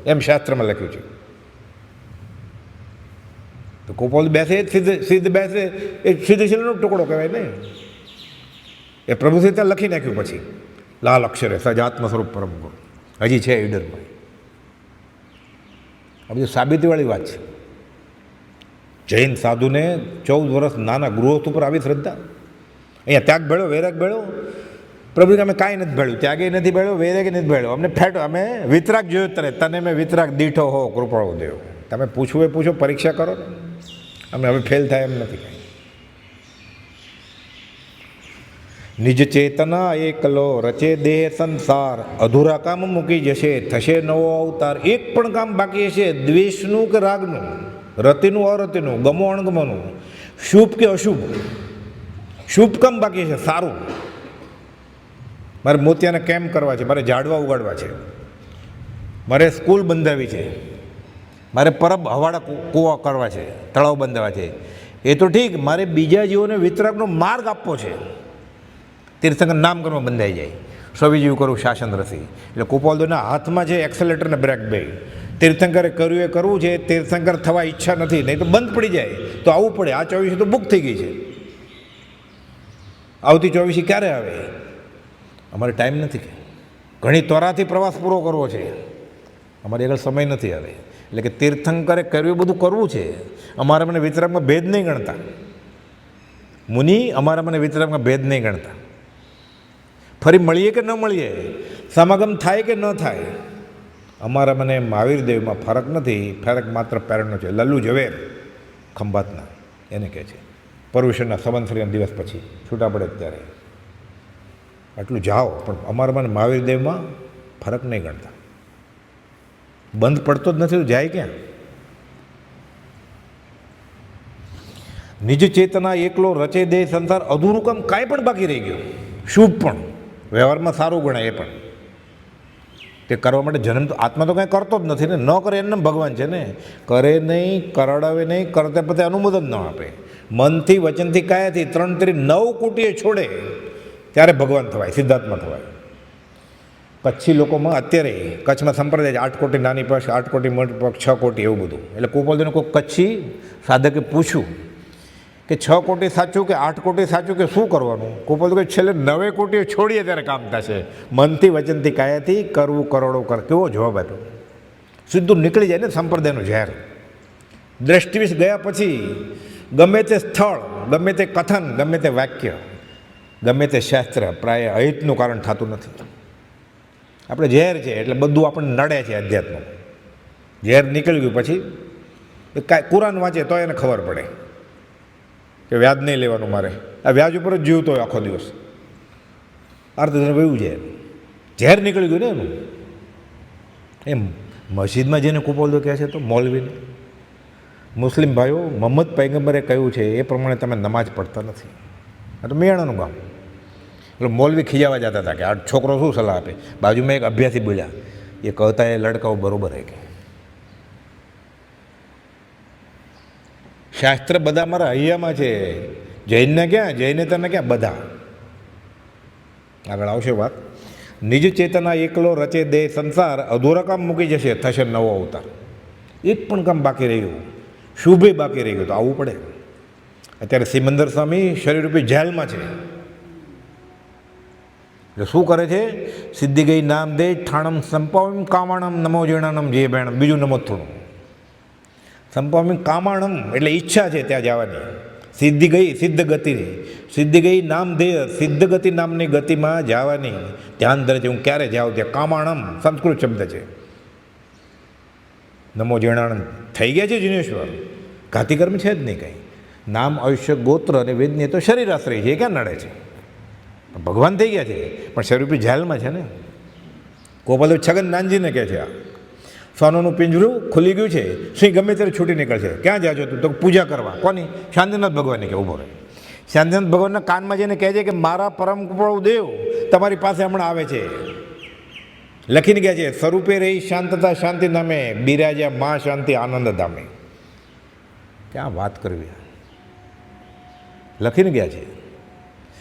Speaker 1: એમ શાસ્ત્રમાં લખ્યું છે. તો કોપોલ બેસે સિદ્ધ બેસે એ સિદ્ધ શિલાનો ટુકડો કહેવાય ને. એ પ્રભુ સીતા લખી નાખ્યું પછી લાલ અક્ષરે સજાત્મ સ્વરૂપ પરમ ગુરુ. હજી છે ઈડરમાં. આ બધી સાબિતીવાળી વાત છે. જૈન સાધુને 14 વર્ષ નાના ગૃહસ્થ ઉપર આવી શ્રદ્ધા. અહીંયા ત્યાગ ભેળો, વૈરાગ ભેળો. પ્રભુને અમે કાંઈ નથી ભેળ્યું, ત્યાગે નથી ભેળ્યો, વૈરાગે નથી ભેળ્યો. અમને ફેટો, અમે વિતરાગ જોયો તને મેં વિતરાગ દીઠો હો કૃપાળો દેવ. તમે પૂછવું એ પૂછો, પરીક્ષા કરો. અમે હવે ફેલ થાય એમ નથી કાંઈ. નિજ ચેતના એકલો રચે દેહ સંસાર, અધૂરા કામ મૂકી જશે થશે નવો અવતાર. એક પણ કામ બાકી હશે દ્વેષનું કે રાગનું, રતિનું અરતિનું, ગમો અણગમોનું, શુભ કે અશુભ. શુભ કામ બાકી છે સારું. મારે મોતિયાને કેમ કરવા છે, મારે ઝાડવા ઉગાડવા છે, મારે સ્કૂલ બંધાવી છે, મારે પરબ હવાડા કૂવા કરવા છે, તળાવ બંધાવા છે. એ તો ઠીક, મારે બીજા જીવોને વિતરાગનો માર્ગ આપવો છે. તીર્થંકર નામ કરવા બંધાઈ જાય. સ્વવિજીવ કરું શાસન રસી. એટલે કુપાલદોના હાથમાં છે એક્સેલેટર ને બ્રેક બે. તીર્થંકરે કર્યું એ કરવું છે. તીર્થંકર થવા ઈચ્છા નથી, નહીં તો બંધ પડી જાય તો આવવું પડે. આ 24 તો બુક થઈ ગઈ છે. આવતી 24 ક્યારે આવે? અમારે ટાઈમ નથી કે ઘણી ત્વરાથી પ્રવાસ પૂરો કરવો છે. અમારે આગળ સમય નથી આવે. એટલે કે તીર્થંકરે કર્યું એ બધું કરવું છે. અમારે મને વિતરાગમાં ભેદ નહીં ગણતા. મુનિ અમારા મને વિતરાગમાં ભેદ નહીં ગણતા. ફરી મળીએ કે ન મળીએ, સમાગમ થાય કે ન થાય, અમારા મને મહાવીર દેવમાં ફરક નથી. ફરક માત્ર પેરણનો છે. લલ્લુ ઝવેર ખંભાતના એને કહે છે પર્યુષણના સંવત્સરીના દિવસ પછી છૂટા પડે ત્યારે આટલું જાઓ, પણ અમારા મને મહાવીર દેવમાં ફરક નહીં ગણતા. બંધ પડતો જ નથી તો જાય ક્યાં? નિજ ચેતના એકલો રચે દે સંસાર, અધૂરું કામ કાંઈ પણ બાકી રહી ગયું. શુભ પણ વ્યવહારમાં સારું ગણાય, એ પણ તે કરવા માટે જન્મ તો આત્મા તો કાંઈ કરતો જ નથી ને. ન કરે એમને ભગવાન છે ને. કરે નહીં, કરાડાવે નહીં, કરતે પતે અનુમોદન ન આપે. મનથી, વચનથી, કાયાથી 3-9 કોટીએ છોડે ત્યારે ભગવાન થવાય, સિદ્ધાત્મા થવાય. કચ્છી લોકોમાં અત્યારે કચ્છમાં સંપ્રદાય 8 કોટી નાની પક્ષ, 8 કોટી મોટી પક્ષ, 6 કોટી એવું બધું. એટલે કોપલદેવને કોઈ કચ્છી સાધકે પૂછ્યું કે 6 કોટી સાચું કે 8 કોટી સાચું કે શું કરવાનું? કોપલદેવ કે છેલ્લે 9 કોટીએ છોડીએ ત્યારે કામ થશે. મનથી, વચનથી, કાયાથી કરવું, કરોડો કર. કેવો જવાબ આપ્યો! સીધું નીકળી જાય ને સંપ્રદાયનું ઝેર. દ્રષ્ટિવિશ ગયા પછી ગમે તે સ્થળ, ગમે તે કથન, ગમે તે વાક્ય, ગમે તે શાસ્ત્ર પ્રાય અહિતનું કારણ થતું નથી. આપણે ઝેર છે એટલે બધું આપણને નડે છે. અધ્યાત્મ ઝેર નીકળી ગયું પછી કાંઈ કુરાન વાંચે તો એને ખબર પડે કે વ્યાજ નહીં લેવાનું મારે. આ વ્યાજ ઉપર જ જીવતો હોય આખો દિવસ. અર્થધન વયું છે. ઝેર નીકળી ગયું ને એનું. એમ મસ્જિદમાં જેને કુપોલદો કહે છે તો મૌલવીને, મુસ્લિમ ભાઈઓ, મોહમ્મદ પૈગંબરે કહ્યું છે એ પ્રમાણે તમે નમાજ પડતા નથી. આ તો મેયાણાનું ગામ. એટલે મૌલવી ખીજાવા જતા હતા કે આ છોકરો શું સલાહ આપે. બાજુમાં એક અભ્યાસી બોલ્યા, એ કહેતા એ લડકાઓ બરોબર હે કે શાસ્ત્ર બધા મારા હૈયામાં છે. જૈનને ક્યાં, જૈનેતરને ક્યાં, બધા. આગળ આવશે વાત. નિજ ચેતના એકલો રચે દે સંસાર, અધૂરા કામ મૂકી જશે થશે નવો અવતાર. એક પણ કામ બાકી રહ્યું, શુભે બાકી રહી ગયું તો આવવું પડે. અત્યારે સિમંદર સ્વામી શરીરરૂપી જેલમાં છે. એટલે શું કરે છે? સિદ્ધિ ગઈ નામ દે ઠાણમ સંપાવમ કામાણમ નમો જીર્ણાનમ જે બેણમ, બીજું નમો થોડું. સંપાવમ કામાણમ એટલે ઈચ્છા છે ત્યાં જવાની. સિદ્ધિ ગઈ સિદ્ધ ગતિ, સિદ્ધિ ગઈ નામ ધેય સિદ્ધ ગતિ નામની ગતિમાં જવાની ધ્યાન ધરે છે. હું ક્યારે જાઉં ત્યાં? કામાણમ સંસ્કૃત શબ્દ છે. નમો જીર્ણાનમ થઈ ગયા છે જીનેશ્વર, ઘાતિકર્મ છે જ નહીં કંઈ. નામ આયુષ્ય ગોત્ર અને વેદની તો શરીર આશ્રય છે, એ ક્યાં નડે છે? ભગવાન થઈ ગયા છે પણ શરીર જેલમાં છે ને. ગોપાલ છગન નાનજીને કહે છે, આ સોનાનું પિંજરું ખુલી ગયું છે, સિંહ ગમે ત્યારે છૂટી નીકળશે. ક્યાં જાજો તું? તો પૂજા કરવા. કોની? શાંતિનાથ ભગવાનની કે ઊભો રહે. શાંતિનાથ ભગવાનના કાનમાં જઈને કહે છે કે મારા પરમ કૃપાળુ દેવ તમારી પાસે હમણાં આવે છે. લખીને ગયા છે, સ્વરૂપે રહી શાંતતા શાંતિ નામે બિરાજ્યા મા શાંતિ આનંદ ધામે. ક્યાં વાત કરવી? લખીને ગયા છે.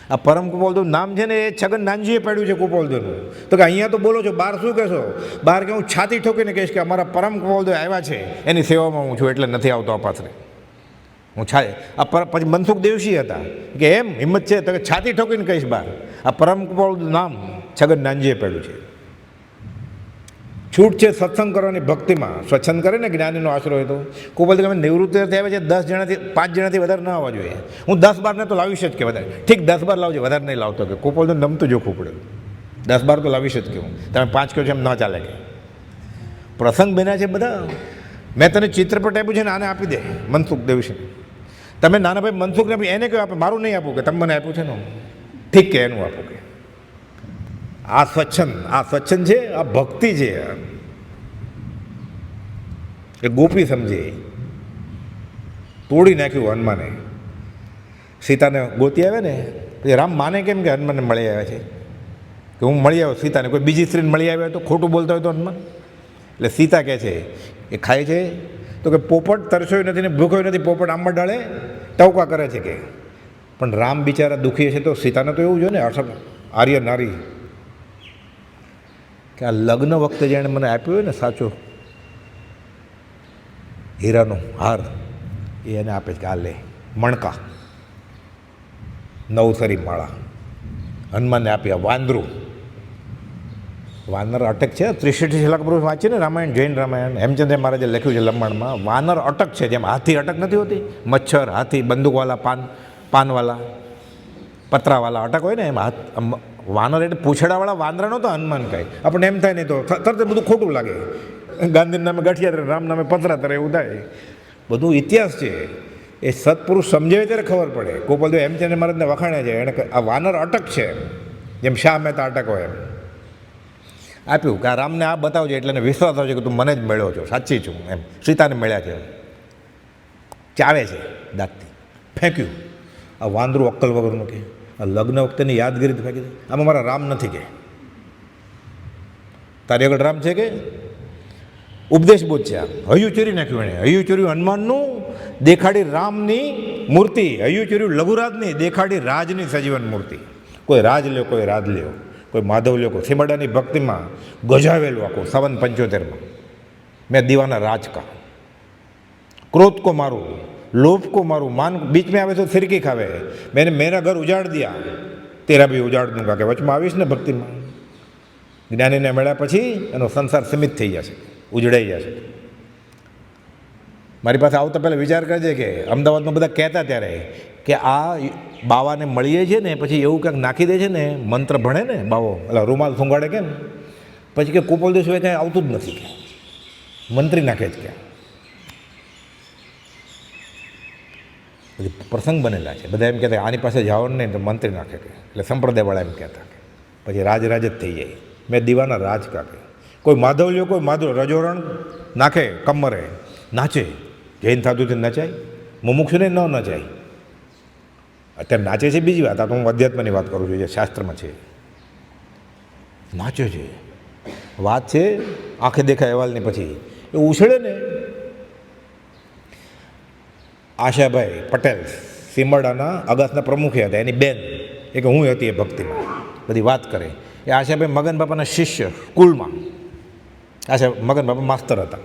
Speaker 1: આ પરમ કૃપાળદેવ નામ છે ને એ છગન નાનજીએ પાડ્યું છે કૃપાળદેવનું. તો કે અહીંયા તો બોલો છો, બહાર શું કહેશો? બહાર કે હું છાતી ઠોકીને કહીશ કે અમારા પરમ કૃપાળદેવ આવ્યા છે, એની સેવામાં હું છું એટલે નથી આવતો આ પાથરે. હું પછી મનસુખ દેવશી હતા કે એમ હિંમત છે તો કે છાતી ઠોકીને કહીશ બહાર. આ પરમ કૃપાળદેવ નામ છગન નાનજીએ પાડ્યું છે. છૂટ છે સત્સંગ કરવાની ભક્તિમાં. સ્વચ્છંદ કરે ને જ્ઞાનીનો આશરો હોય તો. કૃપાળદેવ અમે નિવૃત્તિ થયા છે 10 જણાથી 5 જણાથી વધારે ન આવવા જોઈએ. હું 10-12 તો લાવીશ જ કે વધારે. ઠીક 10-12 લાવજો, વધારે નહીં લાવતો કે કૃપાળદેવ નમતું જોખવું પડે. 10-12 તો લાવીશ જ કે હું. તમે 5 કહો છો એમ ના ચાલે કે. પ્રસંગ બન્યા છે બધા. મેં તને ચિત્રપટ આપ્યું છે ને આને આપી દે મનસુખ દેવશી. તમે નાના ભાઈ મનસુખને આપી એને કહ્યું આપે, મારું નહીં આપું કે તમે મને આપ્યું છે ને. ઠીક કે એનું આપું કે. આ સ્વચ્છંદ છે, આ ભક્તિ છે. એ ગોપી સમજે. તોડી નાખ્યું હનુમાને. સીતાને ગોતી આવે ને પછી રામ માને કેમ કે હનુમાનને મળી આવ્યા છે? કે હું મળી આવ્યો સીતાને, કોઈ બીજી સ્ત્રીને મળી આવ્યો તો ખોટું બોલતા હોય તો હનુમાન. એટલે સીતા કહે છે એ ખાય છે તો કે પોપટ તરસ્યો નથી ને ભૂખ્યો નથી, પોપટ આંબા ડાળે ટવકા કરે છે કે. પણ રામ બિચારા દુઃખી છે તો સીતાને તો એવું જોઈએ ને, આર્ય નારી કે આ લગ્ન વખતે જેણે મને આપ્યું હોય ને સાચો હીરાનો હાર, એ એને આપે છે કે આ લે મણકા, નવસરી માળા હનુમાનને આપ્યા. વાંદરું, વાનર અટક છે. 63 શિલાક પુરુષ વાંચીએ ને રામાયણ, જૈન રામાયણ, હેમચંદ્ર મહારાજે લખ્યું છે લંબાણમાં. વાનર અટક છે, જેમ હાથી અટક નથી હોતી, મચ્છર હાથી બંદૂકવાલા પાનવાલા પતરાવાલા અટક હોય ને એમ વાનર એટલે પૂછડાવાળા વાંદરા નહોતો હનુમાન કાંઈ. આપણને એમ થાય નહીં તો તરત બધું ખોટું લાગે. ગાંધી નામે ગાંઠિયા તરે, રામ નામે પતરા તરે, એવું થાય. બધું ઇતિહાસ છે. એ સત્પુરુષ સમજાવે ત્યારે ખબર પડે. ગોપાલદેવ હેમચંદ્ર મહારાજને વખાણે છે એણે આ વાનર અટક છે, જેમ શાહ મહેતા અટક હોય એમ આપ્યું કે આ રામને આ બતાવજો એટલે એને વિશ્વાસ આવશે કે તું મને જ મળ્યો છો, સાચી છું એમ. સીતાને મળ્યા છે. ચાવે છે દાંતથી, ફેંક્યું. આ વાંદરું અક્કલ વગરનું કે આ લગ્ન વખતેની યાદગીરી ફેંકી દે. આમાં મારા રામ નથી કે તારી આગળ રામ છે કે ઉપદેશ બોધ છે. આ હૈયું ચોરી નાખ્યું એણે. હૈયું ચોર્યું હનુમાનનું, દેખાડી રામની મૂર્તિ. હૈયું ચોર્યું લઘુરાજની, દેખાડી રાજની સજીવન મૂર્તિ. કોઈ રાજ લ્યો, કોઈ રાજ લ્યો, કોઈ માધવ લ્યો, કોઈ સીમડાની ભક્તિમાં ગજાવેલું આખું. 775 મેં દીવાના રાજ કા, ક્રોધ કો મારું, लोभ को मारूं, मान बीच में आवे तो फिरकी खावे, मैंने मेरा घर उजाड़ दिया, तेरा भी उजाड़ दूंगा કે વચમાં આવીશ ને ભક્તિમાં. જ્ઞાનીને મળ્યા પછી એનો સંસાર સીમિત થઈ જશે, ઉજળાઈ જશે. મારી પાસે આવતા પહેલાં વિચાર કરજે કે અમદાવાદમાં બધા કહેતા ત્યારે કે આ બાવાને મળીએ છીએ ને પછી એવું કંઈક નાખી દે છે ને, મંત્ર ભણે ને બાવો, એટલે રૂમાલ ફૂંગાડે કેમ, પછી કે કુપોલદેવ સિવાય કાંઈ આવતું જ નથી, કે મંત્રી નાખે જ ક્યાં. બધી પ્રસંગ બનેલા છે. બધા એમ કહેતા આની પાસે જવાનું નહીં તો મંત્રી નાખે કે, એટલે સંપ્રદાયવાળા એમ કહેતા કે પછી રાજ જ થઈ જાય. મેં દીવાના રાજ કાપે. કોઈ માધવ લ્યો, કોઈ માધવ રજોરણ નાખે કમરે, નાચે. જૈન સાધુથી નચાય, મુમુક્ષુને ન નચાય. અત્યારે નાચે છે બીજી વાત, આ તો હું અધ્યાત્મની વાત કરું છું, જે શાસ્ત્રમાં છે. નાચે છે, વાત છે આંખે દેખાય અહેવાલની. પછી એ ઉછળે ને. આશાભાઈ પટેલ સીમડાના અગાસના પ્રમુખે હતા, એની બેન એ કે હું હતી એ ભક્તિમાં, બધી વાત કરે. એ આશાભાઈ મગન બાપાના શિષ્ય સ્કૂલમાં. મગન બાપા માસ્તર હતા.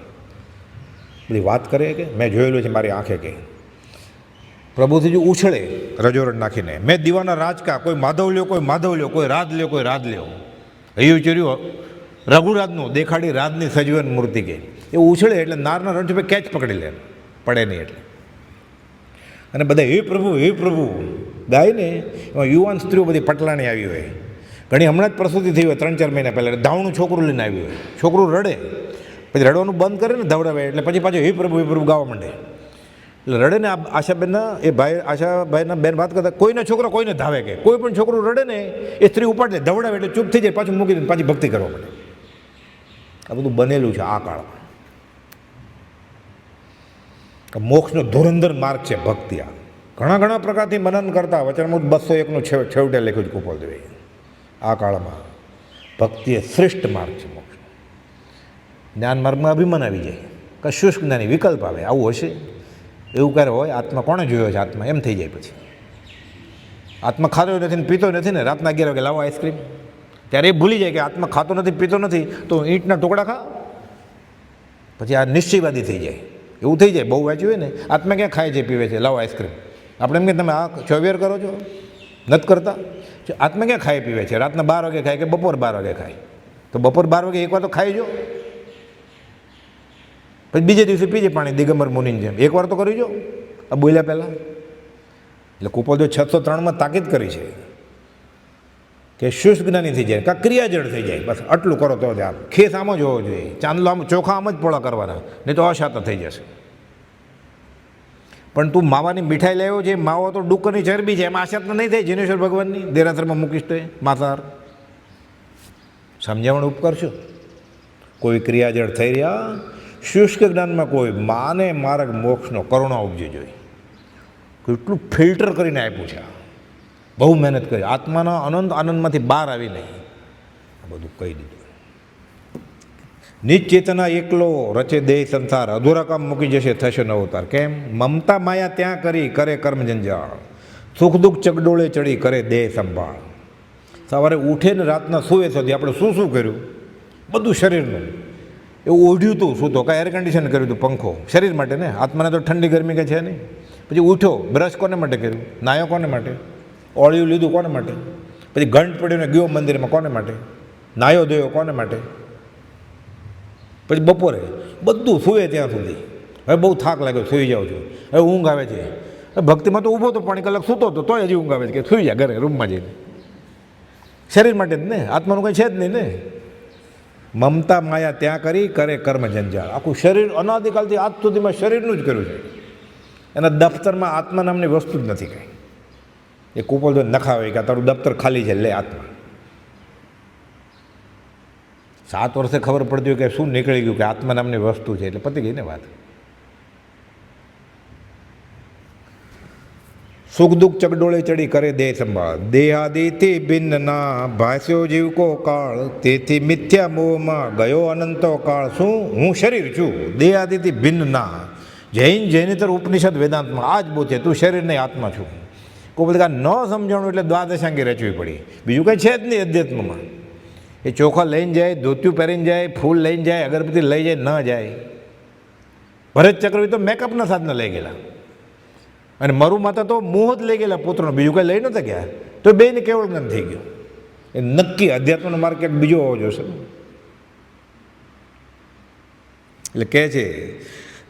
Speaker 1: બધી વાત કરે કે મેં જોયેલું છે મારી આંખે કે. પ્રભુથી જો ઉછળે રજોરડ નાખીને, મેં દીવાના રાજકા, કોઈ માધવ લ્યો, કોઈ માધવ લ્યો, કોઈ રાધ લ્યો, કોઈ રાધ લ્યો, હૈયું ચર્યું રઘુરાજનું દેખાડી રાજની સજીવન મૂર્તિ કે એ ઉછળે એટલે નારના રણથી ભાઈ કેચ પકડી લે, પડે નહીં એટલે. અને બધા હે પ્રભુ ગાય ને એમાં યુવાન સ્ત્રીઓ બધી પટલાણી આવી હોય, ઘણી હમણાં જ પ્રસૂતિ થઈ હોય 3-4 મહિના પહેલાં, ધાવણું છોકરું લઈને આવ્યું હોય, છોકરું રડે, પછી રડવાનું બંધ કરે ને ધવડાવે એટલે પછી પાછું હે પ્રભુ ગાવા માંડે. એટલે રડે ને આશાબેનના એ ભાઈ, આશાભાઈના બેન વાત કરતા, કોઈના છોકરા કોઈને ધાવે કે કોઈ પણ છોકરું રડે ને એ સ્ત્રી ઉપાડ લે, ધવડાવે એટલે ચૂપ થઈ જાય, પાછું મૂકી દે, પાછી ભક્તિ કરવા માંડે. આ બધું બનેલું છે આ કાળમાં. મોક્ષનો ધુરંધર માર્ગ છે ભક્તિ. આ ઘણા પ્રકારથી મનન કરતા વચનામૃત 201નું છેવટે લખ્યું છે ગોપાલદેવે. આ કાળમાં ભક્તિ એ શ્રેષ્ઠ માર્ગ છે મોક્ષનો. જ્ઞાન માર્ગમાં અભિમાન આવી જાય, કશું જ જ્ઞાની વિકલ્પ આવે, આવું હશે એવું ક્યારે હોય? આત્મા કોણે જોયો છે? આત્મા એમ થઈ જાય. પછી આત્મા ખાતો નથી ને પીતો નથી ને, રાતના 11 વાગે લાવો આઈસ્ક્રીમ, ત્યારે એ ભૂલી જાય કે આત્મા ખાતો નથી પીતો નથી તો ઈંટના ટુકડા ખા. પછી આ નિશ્ચયવાદી થઈ જાય, એવું થઈ જાય. બહુ વાંચ્યું હોય ને, આત્મા ક્યાં ખાય છે પીવે છે, લાવો આઈસ્ક્રીમ. આપણે એમ કે તમે આ ચોવેર કરો છો, નથી કરતા. આત્મા ક્યાં ખાય પીવે છે? રાતના 12 વાગે ખાય કે બપોર 12 વાગે ખાય? તો બપોર 12 વાગે એકવાર તો ખાઈ જો, પછી બીજે દિવસે પીજે પાણી દિગંબર મુનિની જેમ, એકવાર તો કરી જો આ બોલ્યા પહેલાં. એટલે કુપોલદેવ 603માં તાકીદ કરી છે કે શુષ્ક જ્ઞાની થઈ જાય, કાં ક્રિયાજળ થઈ જાય, બસ આટલું કરો તો જ. આમ ખેસ આમ જ હોવો જોઈએ, ચાંદલો આમ ચોખા આમ જ પોળા કરવાના, નહીં તો અશાતા થઈ જશે. પણ તું માવાની મીઠાઈ લાવ્યો છે, માવો તો ડુક્કરની ચરબી છે, એમાં આશાત નહીં થાય. જીનેશ્વર ભગવાનની દેરાસરમાં મૂકીશ તો માતાર સમજાવણ ઉપકર છું. કોઈ ક્રિયાજળ થઈ રહ્યા, શુષ્ક જ્ઞાનમાં કોઈ માને માર્ગ મોક્ષનો કરુણા ઉપજી જોઈ. કેટલું ફિલ્ટર કરીને આપ્યું છે, બહુ મહેનત કરી, આત્માના અનંત આનંદમાંથી બહાર આવી નહીં, આ બધું કહી દીધું. નિજ ચેતના એકલો રચે દેહ સંસાર, અધૂરા કામ મૂકી જશે થશે ન અવતાર. કેમ? મમતા માયા ત્યાં કરી કરે કર્મ જંજાળ, સુખ દુઃખ ચગડોળે ચડી કરે દેહ સંભાળ. સવારે ઉઠે ને રાતના સૂવે સુધી આપણે શું કર્યું? બધું શરીરનું એવું ઓઢ્યું હતું, શું તો કાંઈ એર કન્ડિશન કર્યું હતું, પંખો શરીર માટે ને, આત્માને તો ઠંડી ગરમી કંઈ છે નહીં. પછી ઉઠ્યો, બ્રશ કોને માટે કર્યું? નાયો કોને માટે? ઓળિયું લીધું કોને માટે? પછી ઘંટ પડ્યો ને ગયો મંદિરમાં કોને માટે? નાયો ધોયો કોને માટે? પછી બપોરે બધું સૂવે ત્યાં સુધી. હવે બહુ થાક લાગ્યો, સૂઈ જાઉં છું, હવે ઊંઘ આવે છે. ભક્તિમાં તો ઊભો તો 5 કલાક સૂતો હતો તોય હજી ઊંઘ આવે છે કે સૂઈ જા ઘરે રૂમમાં જઈને. શરીર માટે જ ને, આત્માનું કંઈ છે જ નહીં ને. મમતા માયા ત્યાં કરી કરે કર્મ જંજાળ. આખું શરીર અનાદિકાલથી આજ સુધીમાં શરીરનું જ કર્યું છે. એના દફતરમાં આત્મા નામની વસ્તુ જ નથી કંઈ. એ કુપોલદેવ નખાવે કે તારું દફતર ખાલી છે, લે આત્મા. 7 વર્ષે ખબર પડતી હોય કે શું નીકળી ગયું કે આત્મા નામની વસ્તુ છે, એટલે પતી ગઈ ને વાત. સુખ દુઃખ ચગડોળે ચડી કરે દેહ સંભાળ, દેહાદિથી ભિન્ન ના ભાસ્યો જીવકો કાળ, તેથી મિથ્યા મોહમાં ગયો અનંતો કાળ. શું? હું શરીર છું, દેહાદિથી ભિન્ન ના. જૈનેતર ઉપનિષદ વેદાંતમાં આ જ બોલ છે, તું શરીર નહીં આત્મા છું. કોઈ બધા ન સમજાણું એટલે દ્વાદશાંગી રચવી પડી, બીજું કંઈ છે જ નહીં અધ્યાત્મમાં. એ ચોખા લઈને જાય, ધોતિયું પહેરીને જાય, ફૂલ લઈને જાય, અગરબત્તી લઈ જાય, ન જાય. ભરત ચક્રવર્તી તો મેકઅપના સાધના લઈ ગયેલા, અને મરુ માતા તો મોહ જ લઈ ગયેલા પુત્રનો, બીજું કંઈ લઈ નહોતા ગયા. તો બેને કેવળ જ્ઞાન થઈ ગયું. એ નક્કી અધ્યાત્મનો માર્ગ ક્યાંક બીજો હોવો જોશે. એટલે કહે છે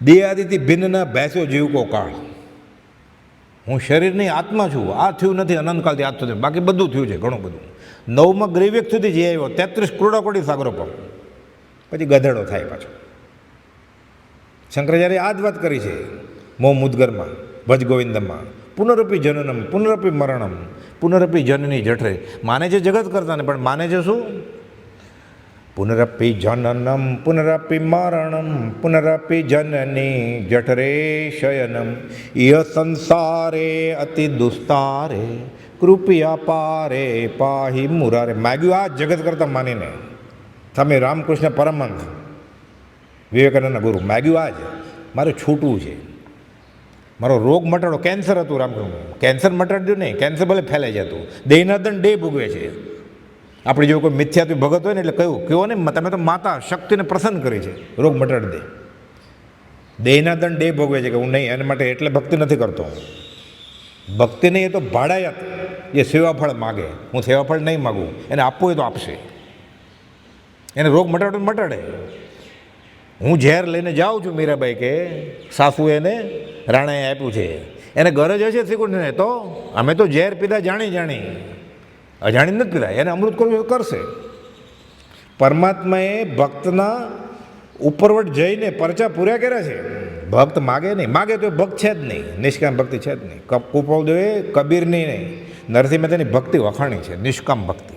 Speaker 1: દેહાદિથી ભિન્નના ભેંસો જીવકો કાળ. હું શરીર નહીં આત્મા છું. આ થયું નથી અનંતકાળથી આજ સુધી, બાકી બધું થયું છે, ઘણું બધું. 9માં ગ્રીવેક સુધી જઈ આવ્યો, 33 કરોડા કોટી સાગરો પર, પછી ગધેડો થાય પાછો. શંકરાચાર્ય આ જ વાત કરી છે મોહ મુદ્ગરમાં, ભજ ગોવિંદમાં. પુનરપી જનનમ પુનરપી મરણમ પુનરપી જનની જઠરે. માને છે જગત કરતા ને, પણ માને છે શું? પુનરપી જનનમ પુનરપી મરણમ પુનરપી જનની જઠરે શયનમ ય સંસારે અતિ દુસ્તારે કૃપયા પારે પાહી મુરારે. માગ્યું આ જગત કરતા માનીને. તમે રામકૃષ્ણ પરમહંસ વિવેકાનંદના ગુરુ, માગ્યું આ જ મારે છૂટવું છે, મારો રોગ મટાડો. કેન્સર હતું રામકૃષ્ણ, કેન્સર મટાડ્યું નહીં, કેન્સર ભલે ફેલાઈ જતું. દેહના દંડ દેહ ભોગવે છે. આપણે જો કોઈ મિથ્યાત્વી ભગત હોય ને એટલે કહો ને તમે તો માતા શક્તિને પ્રસન્ન કરી છે, રોગ મટાડી દે. દેહના દંડ દેહ ભોગવે છે કે હું નહીં, એના માટે એટલે ભક્તિ નથી કરતો હું. ભક્તિ નહીં, એ તો ભાડાયાત, જે સેવાફળ માગે. હું સેવાફળ નહીં માગું, એને આપવું હોય તો આપશે, એને રોગ મટાડો મટાડે. હું ઝેર લઈને જાઉં છું, મીરાબાઈ કે સાસુએ એને રાણાએ આપ્યું છે, એને ગરજ હશે શ્રીકૃષ્ણને, તો અમે તો ઝેર પીધા જાણી જાણી, અજાણી નથી પીધા, એને અમૃત કરવું કરશે. પરમાત્માએ ભક્તના ઉપરવટ જઈને પરચા પૂર્યા કર્યા છે. ભક્ત માગે નહીં, માગે તો ભક્ત છે જ નહીં, નિષ્કામ ભક્તિ છે જ નહીં. કુપોદેવે કબીરની નહીં, નરસિંહ મહેતાની ભક્તિ વખાણી છે, નિષ્કામ ભક્તિ.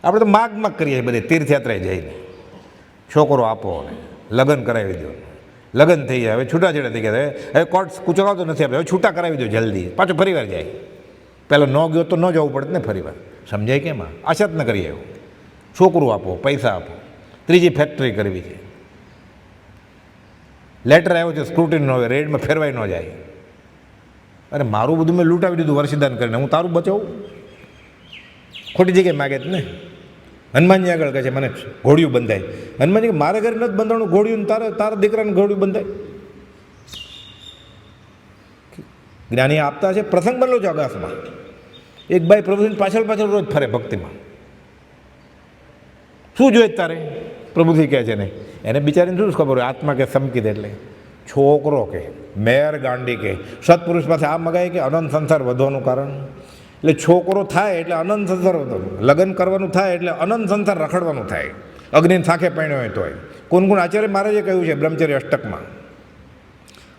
Speaker 1: આપણે તો માગ કરીએ બધી તીર્થયાત્રાએ જઈને, છોકરો આપો ને લગ્ન કરાવી દો, લગ્ન થઈ જાય, હવે છૂટાછેડા થઈ ગયા, હવે કોર્ટ કૂચકાવતો નથી આપણે, હવે છૂટા કરાવી દો જલ્દી, પાછો ફરીવાર જાય. પહેલાં ન ગયો તો ન જવું પડે ને ફરીવાર, સમજાય કેમ? આશાત ન કરીએ એવું, છોકરું આપો, પૈસા આપો, ત્રીજી ફેક્ટરી કરવી છે, લેટર આવ્યો છે સ્ક્રુટીન ન હોય, રેડમાં ફેરવાઈ ન જાય. અરે મારું બધું મેં લૂંટાવી દીધું વર્ષદાન કરીને, હું તારું બચાવું? ખોટી જગ્યાએ માગે જ ને. હનુમાનજી આગળ કહે છે મને ઘોડિયું બંધાય. હનુમાનજી મારે ઘરે નથી બંધાણું ઘોડિયું, તારા દીકરાને ઘોડિયું બંધાય. જ્ઞાની આપતા છે. પ્રસંગ બનેલો છે આકાશમાં, એક ભાઈ પ્રભુની પાછળ પાછળ રોજ ફરે ભક્તિમાં. શું જોઈએ તારે? પ્રભુજી કહે છે ને, એને બિચારીને શું ખબર હોય, આત્મા કે સમકી દે. એટલે છોકરો કે મેર ગાંડી કે સત્પુરુષ પાસે આ મગાય કે અનંત સંસાર વધવાનું કારણ. એટલે છોકરો થાય એટલે અનંત સંસાર વધવાનું, લગ્ન કરવાનું થાય એટલે અનંત સંસાર રખડવાનું થાય. અગ્નિની સાંખે પરણ્યો હોય તોય. કોણ આચાર્ય મહારાજે કહ્યું છે બ્રહ્મચર્ય અષ્ટકમાં,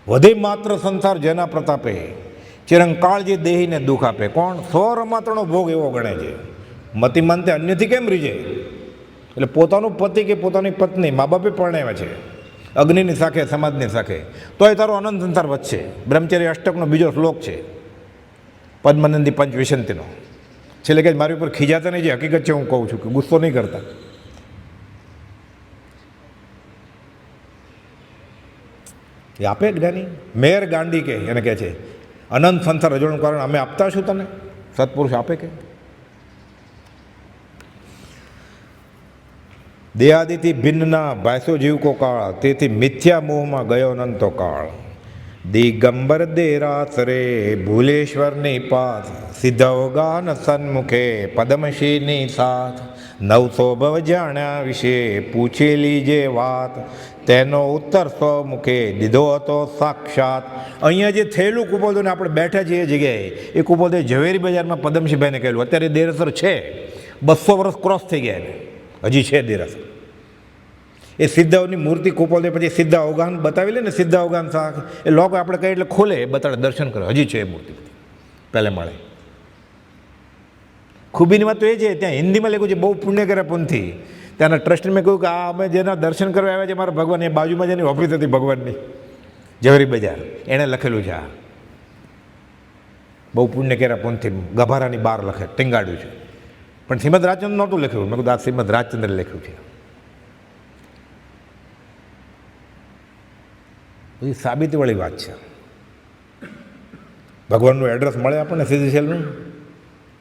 Speaker 1: વધે માત્ર સંસાર જેના પ્રતાપે, ચિરંકાળ જે દેહીને દુઃખ આપે. કોણ? સ્વરમાત્રનો ભોગ એવો ગણે છે. મતિમાનતે અન્યથી કેમ રીજે? એટલે પોતાનું પતિ કે પોતાની પત્ની મા બાપે પરણાવ્યા છે, અગ્નિની સાખે સમાજની સાખે, તોય તારો અનંત સંસાર વધશે. બ્રહ્મચર્ય અષ્ટકનો બીજો શ્લોક છે, પદ્મનંદી પંચ વિશંતિનો. છેલ્લે કે મારી ઉપર ખીજાતા નહીં, જે હકીકત છે હું કહું છું, કે ગુસ્સો નહીં કરતા. એ આપે જ્ઞાની. મેર ગાંડી કે એને કહે છે અનંત સંસાર રજોનું કારણ અમે આપતા છું તને, સત્પુરુષ આપે કે. દેહાદિથી ભિન્નના ભાષ્યો જીવ કો કાળ, તેથી મિથ્યા મોહમાં ગયો અનંતો કાળ. દિગંબર દેરાસરે ભૂલેશ્વરની પાથ, સિદ્ધવગાન સન્મુખે પદ્મશ્રીની સાથ. 900 ભવ જાણ્યા વિશે પૂછેલી જે વાત, તેનો ઉત્તર સ્વમુખે દીધો હતો સાક્ષાત. અહીંયા જે થયેલું કુપોદોને આપણે બેઠા છીએ એ જગ્યાએ, એ કુપોદે ઝવેરી બજારમાં પદ્મસિંહભાઈને કહેલું. અત્યારે દેરાસર છે, 200 વર્ષ ક્રોસ થઈ ગયા એને, હજી છે દેરાસર. એ સિદ્ધાઓની મૂર્તિ કુપોદે પછી સિદ્ધા અવગાન બતાવી લે ને, સિદ્ધા અવગાન શાખ એ લોકો આપણે કહીએ એટલે ખોલે, એ બતાડે, દર્શન કરે, હજી છે એ મૂર્તિ પહેલે મળે. ખૂબીની વાત તો એ છે, ત્યાં હિન્દીમાં લખ્યું છે બહુ પુણ્ય કર્યા પુનથી. ત્યાંના ટ્રસ્ટને મેં કહ્યું કે આ અમે જેના દર્શન કરવા આવ્યા છે મારા ભગવાન, એ બાજુમાં જેની ઓફિસ હતી ભગવાનની ઝવેરી બજાર, એણે લખેલું છે આ બહુ પુણ્ય કર્યા પુનથી, ગભારાની બહાર લખે ટીંગાડ્યું છે. પણ શ્રીમદ રાજચંદ્ર નહોતું લખ્યું. મેં કીધું આ શ્રીમદ રાજચંદ્રે લખ્યું છે. બધી સાબિતીવાળી વાત છે. ભગવાનનું એડ્રેસ મળે આપણને સીધીશેલનું.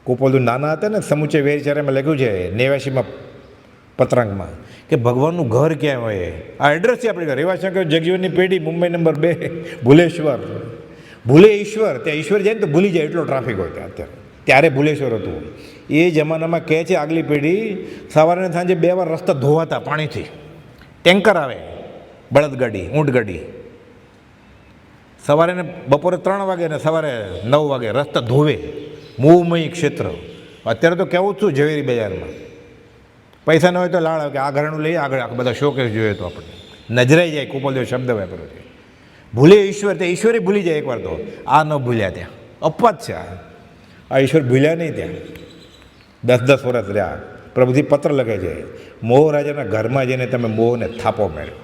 Speaker 1: કુપોદુ નાના હતા ને, સમુચય વેરચારેમાં લખ્યું છે 89માં પત્રાંકમાં કે ભગવાનનું ઘર ક્યાં હોય. આ એડ્રેસ છે આપણી ઘર. રેવાશંકર જગજીવનની પેઢી, મુંબઈ નંબર 2, ભુલેશ્વર. ભૂલે ઈશ્વર, ત્યાં ઈશ્વર જાય ને તો ભૂલી જાય, એટલો ટ્રાફિક હોય ત્યાં. અત્યારે ત્યારે ભુલેશ્વર હતું. એ જમાનામાં કહે છે આગલી પેઢી, સવારે સાંજે 2 વાર રસ્તા ધોવાતા પાણીથી. ટેન્કર આવે, બળદગાડી, ઊંટગાડી, સવારે ને બપોરે 3 વાગે ને સવારે 9 વાગે રસ્તા ધોવે. મોહમય ક્ષેત્ર. અત્યારે તો કહેવું જ છું ઝવેરી બજારમાં, પૈસા ન હોય તો લાળ આવે કે આ ઘરનું લઈએ, આગળ આખા બધા શોકેસ જોઈએ તો આપણે નજરાઈ જાય. કુપોદે શબ્દ વાપર્યો છે, ભૂલે ઈશ્વર. તે ઈશ્વરે ભૂલી જાય એકવાર તો, આ ન ભૂલ્યા. ત્યાં અપવાદ છે આ ઈશ્વર ભૂલ્યા નહીં. ત્યાં 10-10 વર્ષ રહ્યા. પ્રભુજી પત્ર લખે છે, મોહ રાજાના ઘરમાં જઈને તમે મોહને થાપો મેળ્યો.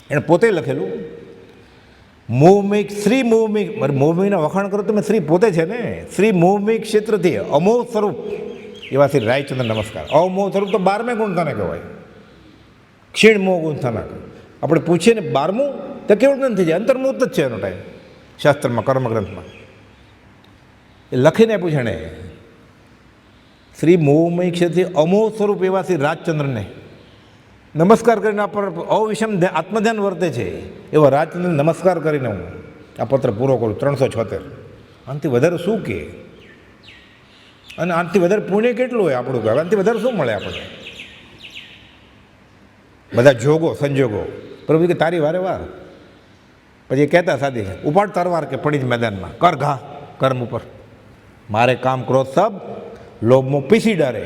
Speaker 1: એણે પોતે લખેલું. મોહમિક શ્રી મોહમિક, મોહમિકના વખાણ કરો તમે, શ્રી પોતે છે ને. શ્રી મોહમિક ક્ષેત્રથી અમોહ સ્વરૂપ એવા શ્રી રાયચંદ્ર નમસ્કાર. અમોહ સ્વરૂપ તો 12મેં ગુણ થાને કહેવાય, ક્ષીણ મોહ ગુણ થાના. આપણે પૂછીએ ને 12મું તો કેવું જ્ઞાન થઈ જાય, અંતર્મુહૂર્ત જ છે એનો ટાઈમ શાસ્ત્રમાં, કર્મગ્રંથમાં એ લખીને પૂછે ને. શ્રી મોહમય ક્ષેત્રથી અમોહ સ્વરૂપ એવા શ્રી રાજચંદ્રને નમસ્કાર કરીને આ પર અવિષમ આત્મધ્યાન વર્તે છે એવા રાજચંદ્રને નમસ્કાર કરીને હું આ પત્ર પૂરો કરું. 376 આનાથી વધારે શું કહે? અને આનાથી વધારે પુણ્ય કેટલું હોય આપણું કહેવાય? આનાથી વધારે શું મળે આપણને? બધા જોગો સંજોગો. પ્રભુ કે તારી વારે વાર. પછી કહેતા સાદી ઉપાડ તરવાર કે પડી જ મેદાનમાં, કર ઘા કર્મ ઉપર. મારે કામ ક્રોધ સબ લોભમાં પીસી ડારે,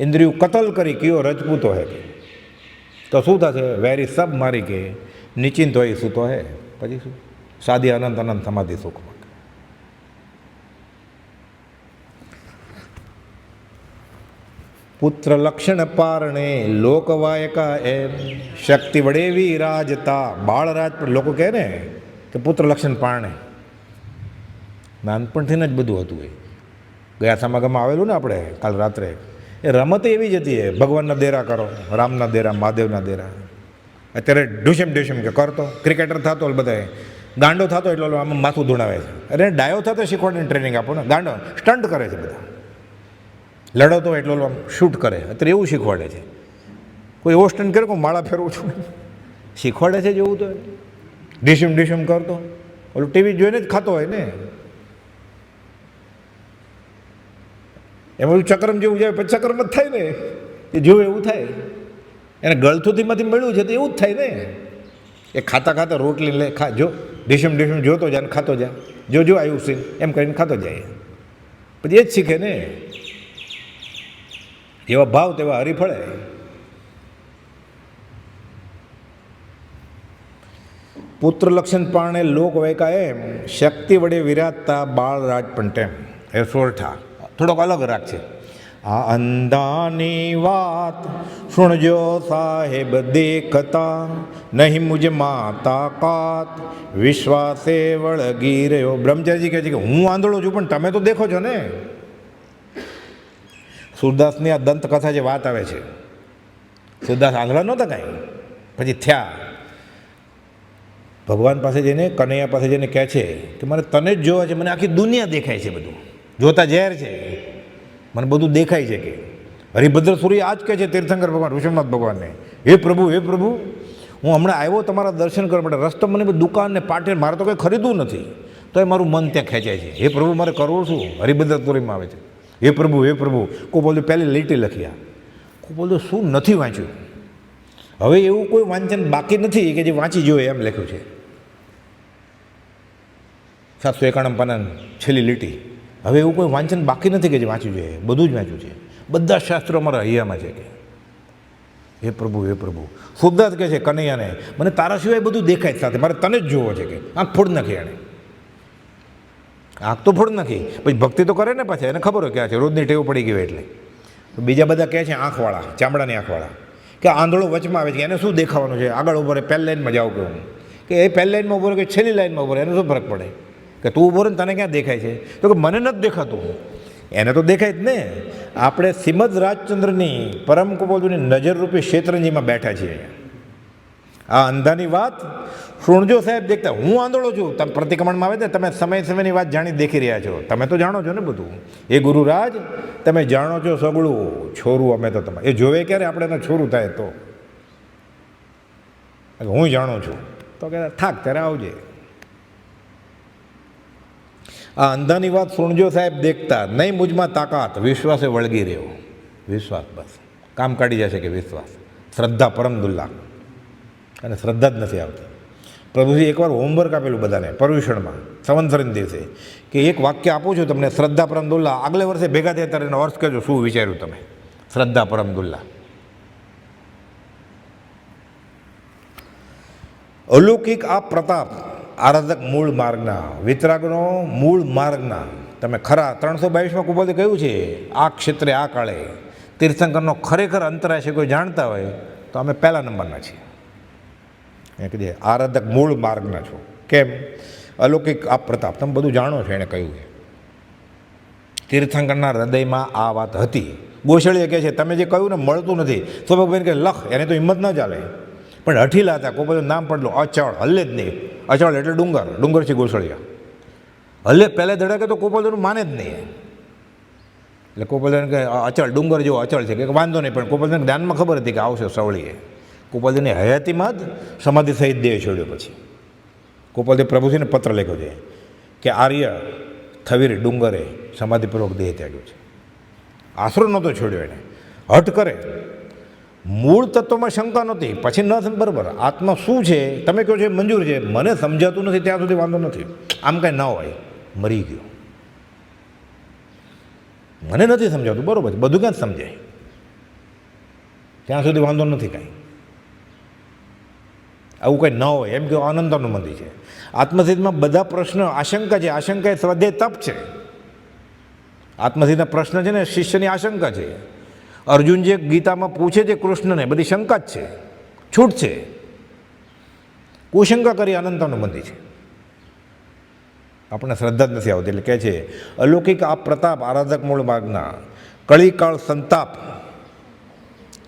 Speaker 1: ઇન્દ્રિયું કતલ કરી કયો રજપૂતો હે. તો શું થશે? વેરી સબ મારી કે નિશ્ચિંત હોય શું તો હે. પછી શું? સાદી અનંત અનંત સમાધિ સુખમાં. પુત્ર લક્ષણ પારણે લોકવાયકા એમ શક્તિ વડે વિરાજતા બાળરાજ. પણ લોકો કહે ને કે પુત્ર લક્ષણ પારણે, નાનપણથી જ બધું હતું. એ ગયા સમાગમમાં આવેલું ને આપણે કાલ રાત્રે, એ રમત એવી જ હતી. એ ભગવાનના દેરા કરો, રામના દેરા, મહાદેવના દેરા. અત્યારે ઢુસેમ કે કરતો ક્રિકેટર થતો બધા ગાંડો થતો એટલો આમાં માથું ધૂણાવે છે. અરે ડાયો થતો શીખવાડીને ટ્રેનિંગ આપો ને. ગાંડો સ્ટન્ટ કરે છે બધા, લડતો એટલો આમ શૂટ કરે. અત્યારે એવું શીખવાડે છે. કોઈ એવો સ્ટન્ટ કરે કોઈ માળા ફેરવું છું શીખવાડે છે જેવું. તો ઢીસુમ કરતો ઓલું ટીવી જોઈને જ ખાતો હોય ને. એમાં ચક્રમ જેવું જાય પછી ચક્રમ જ થાય ને. એ જેવું એવું થાય. એને ગળથુથીમાંથી મળ્યું છે તો એવું જ થાય ને. એ ખાતા રોટલી લે ખા જો ઢીસુમ જોતો જાય ને ખાતો જાય. જો આવ્યું સીન એમ કરીને ખાતો જાય. પછી એ જ શીખે ને. જેવા ભાવ તેવા હરીફળે. પુત્ર લક્ષણ પારણે લોક વૈકા એમ શક્તિ વડે વિરાજતા બાળ રાજ પણ ટેમ. એ સોરઠા થોડોક અલગ રાગ છે. આ અંધાની વાત સુણજો સાહેબ દેખતા, નહીં મુજ માતા કાત વિશ્વાસે વળગી રહ્યો. બ્રહ્મચારીજી કહે છે કે હું આંધળો છું પણ તમે તો દેખો છો ને. સુરદાસની આ દંતકથા જે વાત આવે છે, સુરદાસ આંધળા નહોતા કાંઈ. પછી થયા ભગવાન પાસે જઈને, કનૈયા પાસે જઈને કહે છે કે મારે તને જ જોવા છે, મને આખી દુનિયા દેખાય છે, બધું જોતા ઝેર છે, મને બધું દેખાય છે. કે હરિભદ્ર સૂર્ય આ જ કહે છે તીર્થંકર ભગવાન ઋષભનાથ ભગવાનને, હે પ્રભુ હું હમણાં આવ્યો તમારા દર્શન કરવા માટે, રસ્તો મને દુકાન ને પાટે મારે તો કંઈ ખરીદવું નથી, તો એ મારું મન ત્યાં ખેંચાય છે. હે પ્રભુ મારે કરવું શું? હરિભદ્ર સૂર્યમાં આવે છે હે પ્રભુ કોઈ બોલ્યું પહેલી લીટી લખ્યા, કોઈ બોલ્યું શું નથી વાંચ્યું. હવે એવું કોઈ વાંચન બાકી નથી કે જે વાંચી જોઈએ એમ લખ્યું છે. 791 પાનાની છેલ્લી લીટી. હવે એવું કોઈ વાંચન બાકી નથી કે જે વાંચવું જોઈએ, બધું જ વાંચ્યું છે. બધા શાસ્ત્રો મારા હૈયામાં છે. કે હે પ્રભુ સુરદાસ કહે છે કનૈયાને, મને તારા સિવાય બધું દેખાય સાથે, મારે તને જ જોવો છે. કે આંખ ફોડ નાખી એણે, આંખ તો ફોડ નાખી. પછી ભક્તિ તો કરે ને પાછા, એને ખબર હોય ક્યાં છે, રોજની ટેવ પડી ગઈ એટલે. બીજા બધા કહે છે આંખવાળા, ચામડાની આંખવાળા, કે આંધળો વચમાં આવે છે, એને શું દેખાવાનું છે? આગળ ઉભો રહે, પહેલી લાઈનમાં જાઉં કે હું, કે એ પહેલી લાઈનમાં ઉભો રહે કે છેલ્લી લાઈનમાં ઉભો રહે, એને શું ફરક પડે? કે તું ઉભો રહે ને તને ક્યાં દેખાય છે? તો કે મને નથી દેખાતું. એને તો દેખાય જ ને. આપણે શ્રીમદ રાજચંદ્રની પરમ કુબોધુની નજરરૂપી શેતરંજીમાં બેઠા છીએ. આ અંધાની વાત સુણજો સાહેબ દેખતા. હું આંધળો છું, તમે પ્રતિક્રમણમાં આવે ને, તમે સમયની વાત જાણી દેખી રહ્યા છો, તમે તો જાણો છો ને બધું. એ ગુરુરાજ તમે જાણો છો સગળું, છોરું અમે તો તમે. એ જોવે ક્યારે આપણે એને છોરું થાય તો હું જાણું છું, તો કે થાક ત્યારે આવજે. આ અંધાની વાત સુણજો સાહેબ દેખતા, નહીં મુજમાં તાકાત વિશ્વાસે વળગી રહ્યો. વિશ્વાસ બસ કામ કાઢી જશે. કે વિશ્વાસ, શ્રદ્ધા પરમ દુલ્લા. અને શ્રદ્ધા જ નથી આવતી. પ્રભુજી એકવાર હોમવર્ક આપેલું બધાને પર્યુષણમાં સંવત્સરીના દિવસે, કે એક વાક્ય આપું છું તમને, શ્રદ્ધા પરમ દુલ્લા. આગલે વર્ષે ભેગા થયા ત્યારે એનો અર્થ કહેજો, શું વિચાર્યું તમે? શ્રદ્ધા પરમ દુલ્લા. અલૌકિક આ પ્રતાપ આરાધક મૂળ માર્ગના, વિતરાગનો મૂળ માર્ગના. તમે ખરા 322માં કુબોધે કહ્યું છે, આ ક્ષેત્રે આ કાળે તીર્થંકરનો ખરેખર અંતરાય છે કોઈ જાણતા હોય તો અમે પહેલા નંબરના છીએ. એ કીધે આરાધક મૂળ માર્ગના છો. કેમ? અલૌકિક આ પ્રતાપ, તમે બધું જાણો છો. એણે કહ્યું છે તીર્થંકરના હૃદયમાં આ વાત હતી. ગોસળીએ કહે છે તમે જે કહ્યું ને મળતું નથી. સ્વભાવભાઈ કે લખ, એને તો હિંમત ન ચાલે. પણ હઠીલા હતા. કોઈ બધું નામ પડલું અચળ, હલ્લે જ નહીં. અચળ એટલે ડુંગર છે ગોસળિયા. હલ્લે પહેલા ધડાકે તો કોપલદોનું માને જ નહીં. એટલે કોપલદાને કહે અચળ ડુંગર જેવો અચળ છે, કે વાંધો નહીં. પણ કોપલદાને જ્ઞાનમાં ખબર હતી કે આવશે સવળીએ. કોપલદેવની હયાતીમાં જ સમાધિ સહિત દેહ છોડ્યો. પછી કોપલદેવ પ્રભુજીને પત્ર લખ્યો છે કે આર્ય થવીર ડુંગરે સમાધિપૂર્વક દેહ ત્યાગ્યો છે. આશરો નહોતો છોડ્યો એને. હઠ કરે, મૂળ તત્વમાં શંકા નહોતી, પછી ન સમજ બરાબર આત્મા શું છે તમે કહો છો મંજૂર છે, મને સમજાતું નથી ત્યાં સુધી વાંધો નથી. આમ કાંઈ ના હોય, મરી ગયો, મને નથી સમજાતું, બરાબર છે, બધું ક્યાં જ સમજાય, ત્યાં સુધી વાંધો નથી કાંઈ. આવું કંઈ ન હોય એમ કે અનંતનું મંદિર છે. આત્મસિદ્ધમાં બધા પ્રશ્નો આશંકા છે. આશંકા એ સ્વાધ્યાય તપ છે. આત્મસિદ્ધના પ્રશ્ન છે ને શિષ્યની આશંકા છે. અર્જુન જે ગીતામાં પૂછે છે કૃષ્ણને બધી શંકા જ છે, છૂટ છે. કુશંકા કરી અનંતનું મંદિર છે. આપણને શ્રદ્ધા જ નથી આવતી. એટલે કહે છે અલૌકિક આ પ્રતાપ આરાધક મૂળ માર્ગના કળીકાળ સંતાપ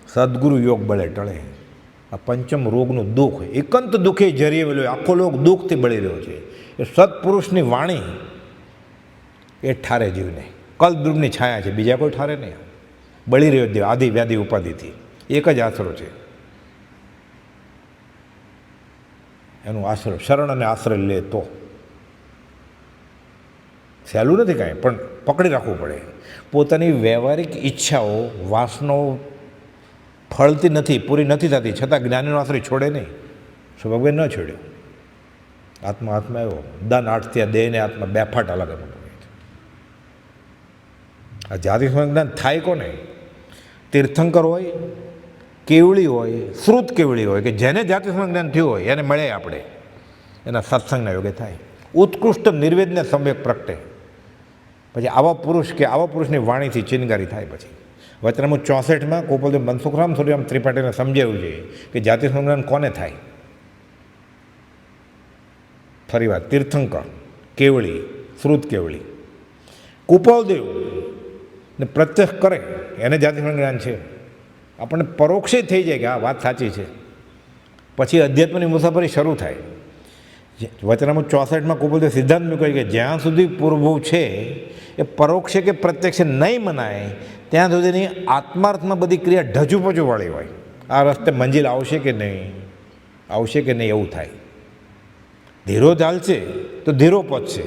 Speaker 1: સદગુરુ યોગ બળે ટળે. આ પંચમ રોગનું દુઃખ એકાંત દુઃખે જરીએ વેલો, આખો લોક દુઃખથી બળી રહ્યો છે. એ સત્પુરુષની વાણી એ ઠારે જીવને. કલ્પદ્રુમની છાયા છે, બીજા કોઈ ઠારે નહીં. બળી રહ્યો દેવ આદિ વ્યાધિ ઉપાધિથી. એક જ આશરો છે એનું આશરો, શરણ અને આશ્રય લે તો. સહેલું નથી કાંઈ, પણ પકડી રાખવું પડે. પોતાની વ્યવહારિક ઈચ્છાઓ વાસનાઓ ફળતી નથી, પૂરી નથી થતી, છતાં જ્ઞાનીનો આશ્રય છોડે નહીં. સ્વભાવે ન છોડ્યો. આત્મા આત્મા આવ્યો, દાન આઠથી આ દેહને આત્મા બે ફાટ અલગ અલગ. આ જાતિ જ્ઞાન થાય કોને? તીર્થંકર હોય, કેવળી હોય, શ્રુત કેવળી હોય, કે જેને જાતિ જ્ઞાન થયું હોય એને મળે આપણે, એના સત્સંગના યોગે થાય. ઉત્કૃષ્ટ નિર્વેદને સમ્યક પ્રગટે. પછી આવા પુરુષ કે આવા પુરુષની વાણીથી ચિનગારી થાય. પછી વચનામૃત 64માં ગોપાલદેવ મનસુખરામ સૂર્યરામ ત્રિપાઠીને સમજાવ્યું છે કે જાતિ સંજ્ઞાન કોને થાય. ફરી વાત, તીર્થંકર, કેવળી, શ્રુત કેવળી, ગોપાલદેવ ને પ્રત્યક્ષ કરે એને જાતિ જ્ઞાન છે. આપણને પરોક્ષે થઈ જાય કે આ વાત સાચી છે. પછી અધ્યાત્મની મુસાફરી શરૂ થાય. વચનામૃત 64માં ગોપાલદેવ સિદ્ધાંત મૂક્યો કે જ્યાં સુધી પૂર્વભૂ છે એ પરોક્ષે કે પ્રત્યક્ષે નહીં મનાય ત્યાં સુધીની આત્માર્થમાં બધી ક્રિયા ઢજુપજુવાળી હોય. આ રસ્તે મંજિલ આવશે કે નહીં, આવશે કે નહીં એવું થાય. ધીરો ચાલશે તો ધીરો પહોંચશે,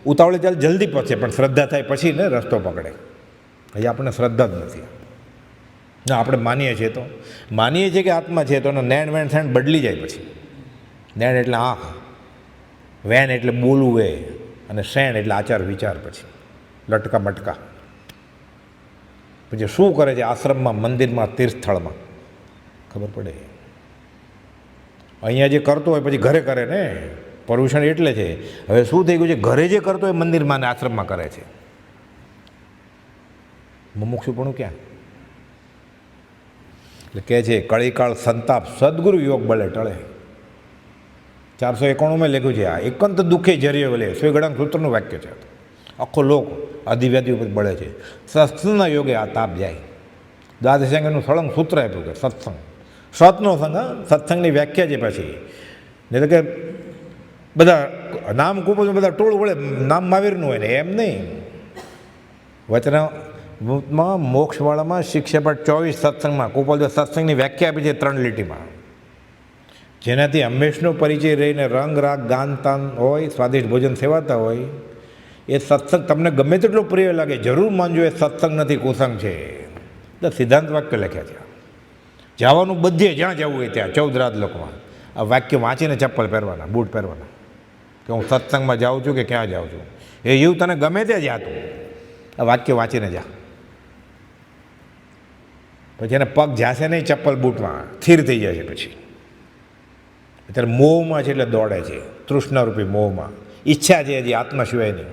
Speaker 1: ઉતાવળે ચાલ જલ્દી પહોંચે, પણ શ્રદ્ધા થાય પછી ને રસ્તો પકડે. હજી આપણને શ્રદ્ધા જ નથી. ના, આપણે માનીએ છીએ તો માનીએ છીએ કે આત્મા છે તો એનો નેણ વેણ થેણ બદલી જાય. પછી નેણ એટલે આંખ, વેણ એટલે બોલવું એ, અને શેણ એટલે આચાર વિચાર. પછી લટકા મટકા. પછી શું કરે છે આશ્રમમાં, મંદિરમાં, તીર્થસ્થળમાં ખબર પડે. અહીંયા જે કરતો હોય પછી ઘરે કરે ને. પર્યુષણ એટલે છે. હવે શું થઈ ગયું છે, ઘરે જે કરતો હોય મંદિરમાં ને આશ્રમમાં કરે છે. મુમુક્ષુપણું ક્યાં? એટલે કહે છે કળીકાળ સંતાપ સદગુરુ યોગ બળે ટળે. 491માં લખ્યું છે આ એકાંત દુઃખે જરીએ વલે. સ્વેગડાંગ સૂત્રનું વાક્ય છે. આખો લોક આદિવ્યાધિ ઉપર બળે છે. સત્સંગના યોગે આ તાપ જાય. દ્વાદશાંગનું સળંગ સૂત્ર આપ્યું કે સત્સંગ, સતનો સંગ. સત્સંગની વ્યાખ્યા છે પછી. એટલે કે બધા નામ ખૂબ બધા ટોળું વળે, નામ મહાવીરનું હોય ને એમ નહીં. વચનામૃતમાં મોક્ષવાળામાં શિક્ષાપાઠ 24 સત્સંગમાં ગોપાલદેવ સત્સંગની વ્યાખ્યા આપી છે 3 લીટીમાં. જેનાથી હંમેશનો પરિચય રહીને રંગ રાગ ગાન તાન હોય, સ્વાદિષ્ટ ભોજન સેવાતા હોય, એ સત્સંગ તમને ગમે તેટલો પ્રિય લાગે જરૂર માનજો એ સત્સંગ નથી, કુસંગ છે. એટલે સિદ્ધાંત વાક્ય લખ્યા છે. જવાનું બધે જ્યાં જવું હોય ત્યાં 14 રાત લોકમાં આ વાક્ય વાંચીને ચપ્પલ પહેરવાના, બૂટ પહેરવાના, કે હું સત્સંગમાં જાઉં છું કે ક્યાં જાઉં છું. એ એવું તને ગમે ત્યાં જાતું આ વાક્ય વાંચીને જા. પછી એને પગ જાશે નહીં ચપ્પલ બૂટમાં, સ્થિર થઈ જાય છે. પછી અત્યારે મોહમાં છે એટલે દોડે છે, તૃષ્ણારૂપી મોહમાં. ઈચ્છા છે હજી આત્મા સિવાય નહીં.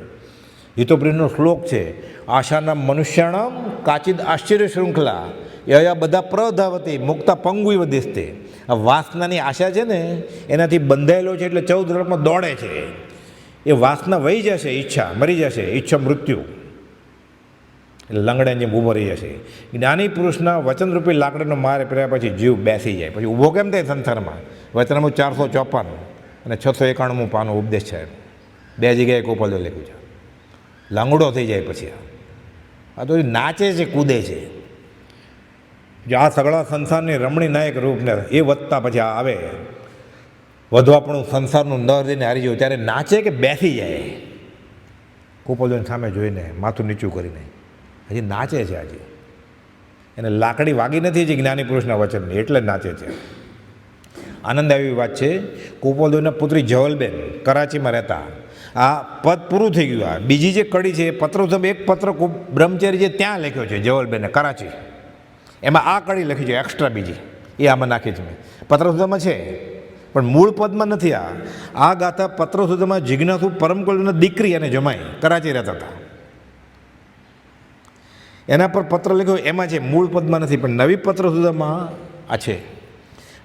Speaker 1: હિતોપ્રિયનો શ્લોક છે, આશાના મનુષ્યાણામ કાચિદ આશ્ચર્ય શૃંખલા યયા બધા પ્રધાવતી મુક્તા પંગુઈવ દિસ્તે. આ વાસનાની આશા છે ને એનાથી બંધાયેલો છે એટલે 14 રકમાં દોડે છે. એ વાસના વહી જશે, ઈચ્છા મરી જશે, ઈચ્છા મૃત્યુ, એટલે લંગડાની જેમ ઊભો રહી જશે. જ્ઞાની પુરુષના વચનરૂપી લાકડીનો માર પીર્યા પછી જીવ બેસી જાય. પછી ઊભો કેમ થાય સંસારમાં? વચનામૃત 454 અને 691 પાનું ઉપદેશ છે. 2 જગ્યાએ ગોપાલદેવ લખ્યું છે. લાંગડો થઈ જાય પછી. આ તો નાચે છે, કૂદે છે. જો આ સગળા સંસારની રમણી નાયક રૂપને એ વધતા પછી આ આવે વધુ આપણું સંસારનું નર દઈને હારી જાય ત્યારે નાચે કે બેસી જાય? કુપોલદેવની સામે જોઈને માથું નીચું કરીને હજી નાચે છે. આજે એને લાકડી વાગી નથી હજી જ્ઞાની પુરુષના વચનની, એટલે જ નાચે છે. આનંદ આવી વાત છે. કુપોલદેવના પુત્રી જવલબેન કરાચીમાં રહેતા. આ પદ પૂરું થઈ ગયું. આ બીજી જે કડી છે એ પત્ર એક પત્ર બ્રહ્મચારી જે ત્યાં લખ્યો છે જવલબેને કરાચી, એમાં આ કડી લખી છે એક્સ્ટ્રા બીજી, એ આમાં નાખી છે મેં. પત્રસુધામાં છે પણ મૂળ પદમાં નથી. આ ગાથા પત્રસુધામાં જિજ્ઞાસુ પરમકુળના દીકરી અને જમાઈ કરાચી રહેતા હતા એના પર પત્ર લખ્યો, એમાં છે, મૂળ પદમાં નથી. પણ નવી પત્રસુધામાં આ છે.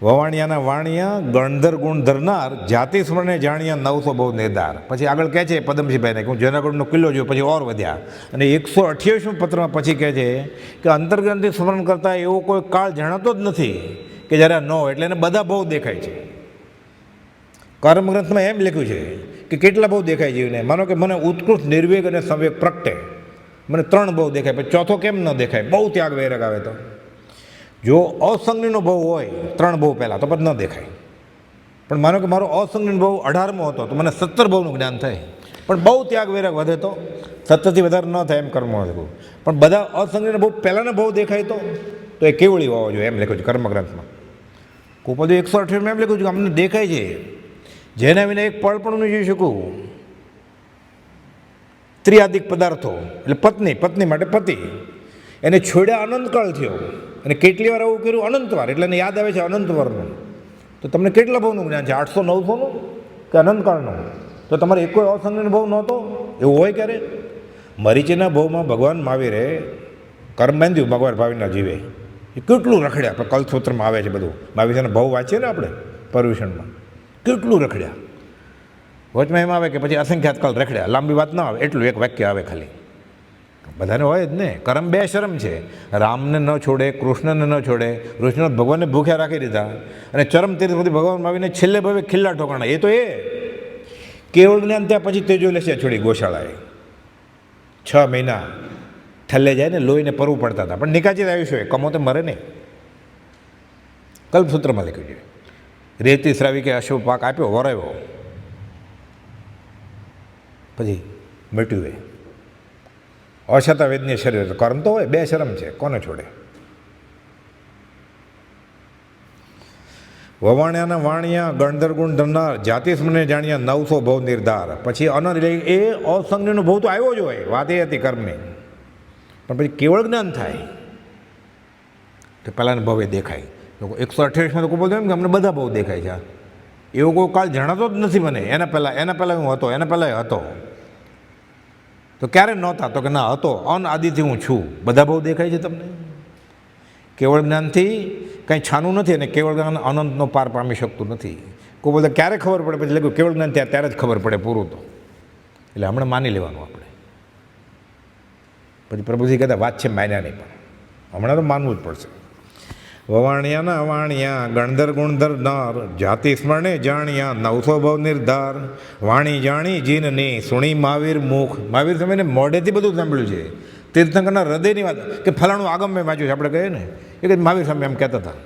Speaker 1: વવાણિયાના વાણિયા ગણધર ગુણ ધરનાર, જાતિ સ્મરણે જાણ્યા 900 બહુ નિર્ધાર. પછી આગળ કહે છે પદમસિંહભાઈને કે હું જૂનાગઢનો કિલ્લો જોયો, પછી ઓર વધ્યા. અને 128 પત્રમાં પછી કહે છે કે અંતર્ગ્રંથિ સ્મરણ કરતાં એવો કોઈ કાળ જણાતો જ નથી કે જ્યારે ન હોય, એટલે એને બધા બહુ દેખાય છે. કર્મગ્રંથમાં એમ લખ્યું છે કે કેટલા બહુ દેખાય છે એને. માનો કે મને ઉત્કૃષ્ટ નિર્વેગ અને સંવેગ પ્રગટે, મને 3 બહુ દેખાય, પછી ચોથો કેમ ન દેખાય? બહુ ત્યાગ વૈરાગ આવે તો. જો અસંગનીનો ભાવ હોય 3 બહુ પહેલાં તો પછી ન દેખાય. પણ માનો કે મારો અસંગનીનો ભાવ 18મો હતો તો મને 17 બહુનું જ્ઞાન થાય. પણ બહુ ત્યાગ વૈરાગ વધે તો 17થી વધારે ન થાય એમ કર્મ હતું. પણ બધા અસંગનીનો ભાવ પહેલાંનો ભાવ દેખાય તો એ કેવળી હોવો જોઈએ, એમ લખ્યું છે કર્મગ્રંથમાં. કુપોલદેવ 128માં એમ લખ્યું છે કે અમને દેખાય છે જેના વિના એક પળ પણ નહીં જોઈ શકું. ત્રિયાદિક પદાર્થો એટલે પત્ની માટે પતિ, એને છોડ્યા અનંતકાળ થયો. અને કેટલી વાર આવું કર્યું? અનંતવાર. એટલે એને યાદ આવે છે અનંતવારનું. તો તમને કેટલા ભાવનું જ્ઞાન છે? 800 900નું કે અનંતકાળનું? તો તમારે એક કોઈ અસંગનો ભાવ નહોતો? એવું હોય ક્યારે? મરીચીના ભાવમાં ભગવાન મહાવીરે કર્મ બાંધ્યું ભગવાન ભાવીના જીવે. એ કેટલું રખડ્યા. પણ કલ્પસૂત્રમાં આવે છે બધું. મહાવીરના ભાવ વાંચીએ ને આપણે પર્યુષણમાં, કેટલું રખડ્યા. વચમાં એમ આવે કે પછી અસંખ્યાત કાલ રખડ્યા. લાંબી વાત ન આવે, એટલું એક વાક્ય આવે ખાલી. બધાને હોય જ ને. કર્મ 2 શરમ છે. રામને ન છોડે, કૃષ્ણને ન છોડે. કૃષ્ણ ભગવાનને ભૂખ્યા રાખી દીધા અને ચરમ તીર્થ સુધી ભગવાન આવીને છેલ્લે ભાવે ખિલ્લા ઠોકાણા. એ તો એ કેવળ જ્ઞાન ત્યાં પછી તેજો લેશે છોડી ગોશાળાએ 6 મહિના ઠલ્લે જાય ને લોહીને પરવું પડતા હતા. પણ નિકાચિત આયુષ્ય કમો તો મરે નહીં. કલ્પસૂત્રમાં લખ્યું છે. રેતી શ્રાવિકે અશુભ પાક આપ્યો, વરાવ્યો, પછી મટ્યું. એ અશતા વેદનીય શરીર. કર્મ તો હોય, 2 શરમ છે, કોને છોડે? વવાણ્યાના વાણિયા ગણધર ગુણ ધરનાર, જાતિ સ્મરણે જાણ્યા 900 ભવ નિર્ધાર. પછી અનંત એટલે એ અસંગનો ભવ તો આવ્યો જ હોય, વાત એ હતી કર્મની. પણ પછી કેવળ જ્ઞાન થાય તો પહેલાંના ભવે દેખાય. 128માં તો બોલતો એમ કે અમને બધા બહુ દેખાય છે. એવો કોઈ કાળ જણાતો જ નથી મને. એના પહેલાં હું હતો, એના પહેલાં હતો. તો ક્યારે નહોતા? તો કે ના હતો, અનઆદિથી હું છું. બધા બહુ દેખાય છે તમને. કેવળ જ્ઞાનથી કંઈ છાનું નથી અને કેવળ જ્ઞાન અનંતનો પાર પામી શકતું નથી. કોઈ બોલતા ક્યારે ખબર પડે? પછી લખ્યું કેવળ જ્ઞાન ત્યારે જ ખબર પડે પૂરું. તો એટલે હમણાં માની લેવાનું આપણે. પછી પ્રભુજી કહેતા વાત છે માન્યા નહીં, પણ હમણાં તો માનવું જ પડશે. વવાણિયાના વાણિયા ગણધર ગુણધર નર, જાતિ સ્મરણે જાણ્યા 900 ભવ નિર્ધાર. વાણી જાણી જીનની, સુણી મહાવીર મુખ. મહાવીર સમયને મોઢેથી બધું સાંભળ્યું છે. તીર્થંકરના હૃદયની વાત કે ફલાણું આગમ મેં વાંચ્યું છે. આપણે કહીએ ને એ કે મહાવીર સામે એમ કહેતા હતા.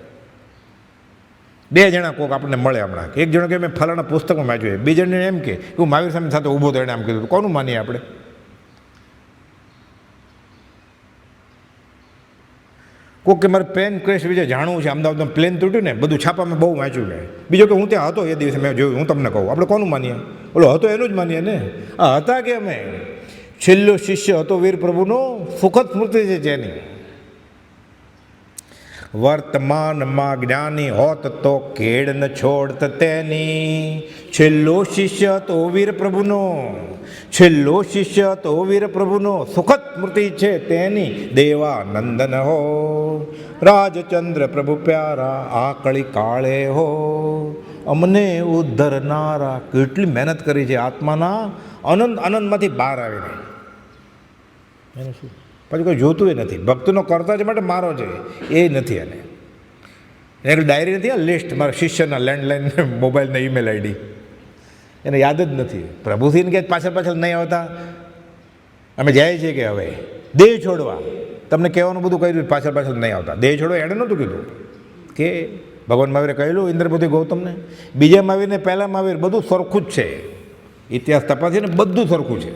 Speaker 1: 2 જણા કોઈક આપણને મળે હમણાં. એક જણો કે મેં ફલાણા પુસ્તકમાં વાંચ્યું છે, બીજા જણે એમ કે હું મહાવીર સામે સાથે ઊભો તો એણે એમ કીધું. કોનું માનીએ આપણે? કોઈક કે મારે પ્લેન ક્રેશ વિશે જાણવું છે, અમદાવાદમાં પ્લેન તૂટ્યું ને, બધું છાપામાં બહુ વાંચ્યું મેં. બીજો કે હું ત્યાં હતો એ દિવસે મેં જોયું. હું તમને કહું, આપણે કોનું માનીએ? ઓલો હતો એનું જ માનીએ ને. આ હતા કે અમે છેલ્લો શિષ્ય હતો વીર પ્રભુનો, સુખદ સ્મૃતિ છે જેની. વર્તમાનમાં જ્ઞાની હોત તો કેડ ન છોડત તેની. છેલ્લો શિષ્ય તો વીર પ્રભુનો, છેલ્લો શિષ્ય તો વીર પ્રભુનો, સુખદ સ્મૃતિ છે તેની. દેવાનંદન હો રાજચંદ્ર પ્રભુ પ્યારા, આકળી કાળે હો અમને ઉદ્ધરનારા. કેટલી મહેનત કરી છે આત્માના અનંતમાંથી બહાર આવીને. એને શું પછી કોઈ જોતું એ નથી. ભક્તનો કરતા જ માટે મારો છે એ નથી. એને એટલે ડાયરી નથી, આ લિસ્ટ મારા શિષ્યના લેન્ડલાઇન, મોબાઈલના ઈમેલ આઈડી એને યાદ જ નથી. પ્રભુથીને કે પાછળ નહીં આવતા અમે જાય છીએ કે હવે દેહ છોડવા. તમને કહેવાનું બધું કહ્યું, પાછળ નહીં આવતા. દેહ છોડવા એણે નહોતું કીધું કે ભગવાન મહાવીરે કહેલું ઇન્દ્રપતિ ગૌતમને. બીજા મહાવીરને પહેલા મહાવીર બધું સરખું જ છે. ઇતિહાસ તપાસીને બધું સરખું છે.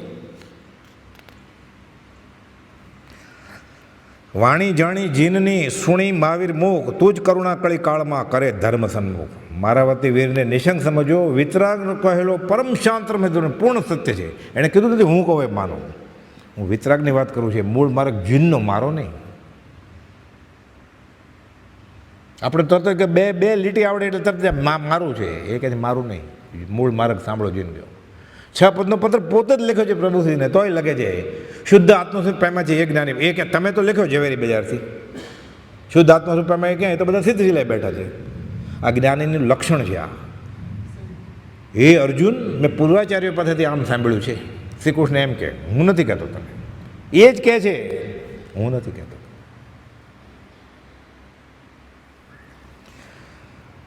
Speaker 1: વાણી જાણી જીનની સુણી મહાવીર મુખ તું જ કરુણા કળી કાળમાં કરે ધર્મ સન્મુખ. મારા વતી વીરને નિશંક સમજો, વિતરાગ કહેલો પરમ શાંત પૂર્ણ સત્ય છે. એણે કીધું નથી હું કહું એ માનો. હું વિતરાગની વાત કરું છું, મૂળ માર્ગ જીનનો, મારો નહીં. આપણે તરત કે બે લીટી આવડે એટલે તરત મારું છે, એ કહે છે મારું નહીં. મૂળ માર્ગ સાંભળો જીન ગયો. 6 પદનો પત્ર પોતે જ લખ્યો છે પ્રભુશ્રીને, તોય લખે છે શુદ્ધ આત્મસ્વરૂપ પ્રેમમાં છે એ જ્ઞાની. એ કે તમે તો લખ્યો ઝવેરી બજારથી. શુદ્ધ આત્મસ્વરૂપ પ્રેમમાં એ ક્યાં? એ તો બધા સિદ્ધ સિલાઈ બેઠા છે. આ જ્ઞાનીનું લક્ષણ છે આ. હે અર્જુન, મેં પૂર્વાચાર્યો પાસેથી આમ સાંભળ્યું છે. શ્રી કૃષ્ણ એમ કે, હું નથી કહેતો, તમે એ જ કહે છે, હું નથી કહેતો.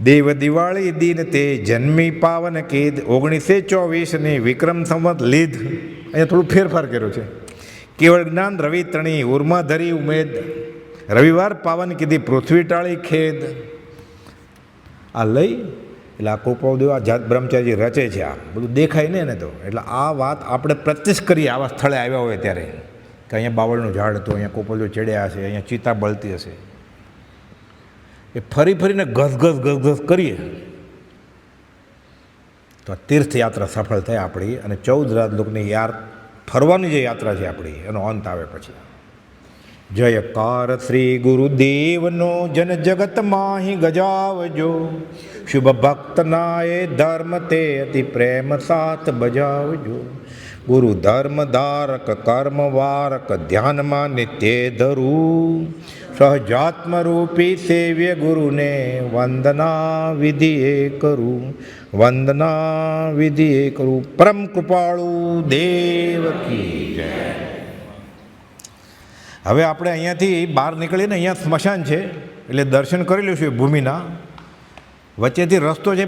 Speaker 1: દેવ દિવાળી દિન તે જન્મી પાવન કેદ 1924 વિક્રમ સંવત લીધ. અહીંયા થોડું ફેરફાર કર્યો છે. કેવળ જ્ઞાન રવિ તણી ઉર્મા ધરી ઉમેદ, રવિવાર પાવન કીધી પૃથ્વી ટાળી ખેદ. આ લઈ એટલે આ કોપાદેવ આ જાત બ્રહ્મચારી રચે છે. આ બધું દેખાય ને એને તો. એટલે આ વાત આપણે પ્રત્યક્ષ કરીએ આવા સ્થળે આવ્યા હોય ત્યારે, કે અહીંયા બાવળનું ઝાડ હતું, અહીંયા કોપલદેવ ચડ્યા હશે, અહીંયા ચિતા બળતી હશે. એ ફરીને ઘસ કરીએ તો તીર્થયાત્રા સફળ થાય આપણી. અને 14 રાજલોકની ફરવાની જે યાત્રા છે આપણી, એનો અંત આવે પછી. જયકાર શ્રી ગુરુદેવનો જન જગત માહી ગજાવજો, શુભ ભક્તના એ ધર્મ તે અતિ પ્રેમ સાથ બજાવજો. ગુરુ ધર્મ ધારક કર્મ વારક ધ્યાનમાં નિત્ય ધરું, સહજાત્મ રૂપી સેવ્ય ગુરુને વંદના વિધિએ કરું, વંદના વિધિએ કરું. પરમ કૃપાળુ દેવ કી જય. હવે આપણે અહીંયાથી બહાર નીકળીને અહીંયા સ્મશાન છે એટલે દર્શન કરી લઈશું ભૂમિના. વચ્ચેથી રસ્તો છે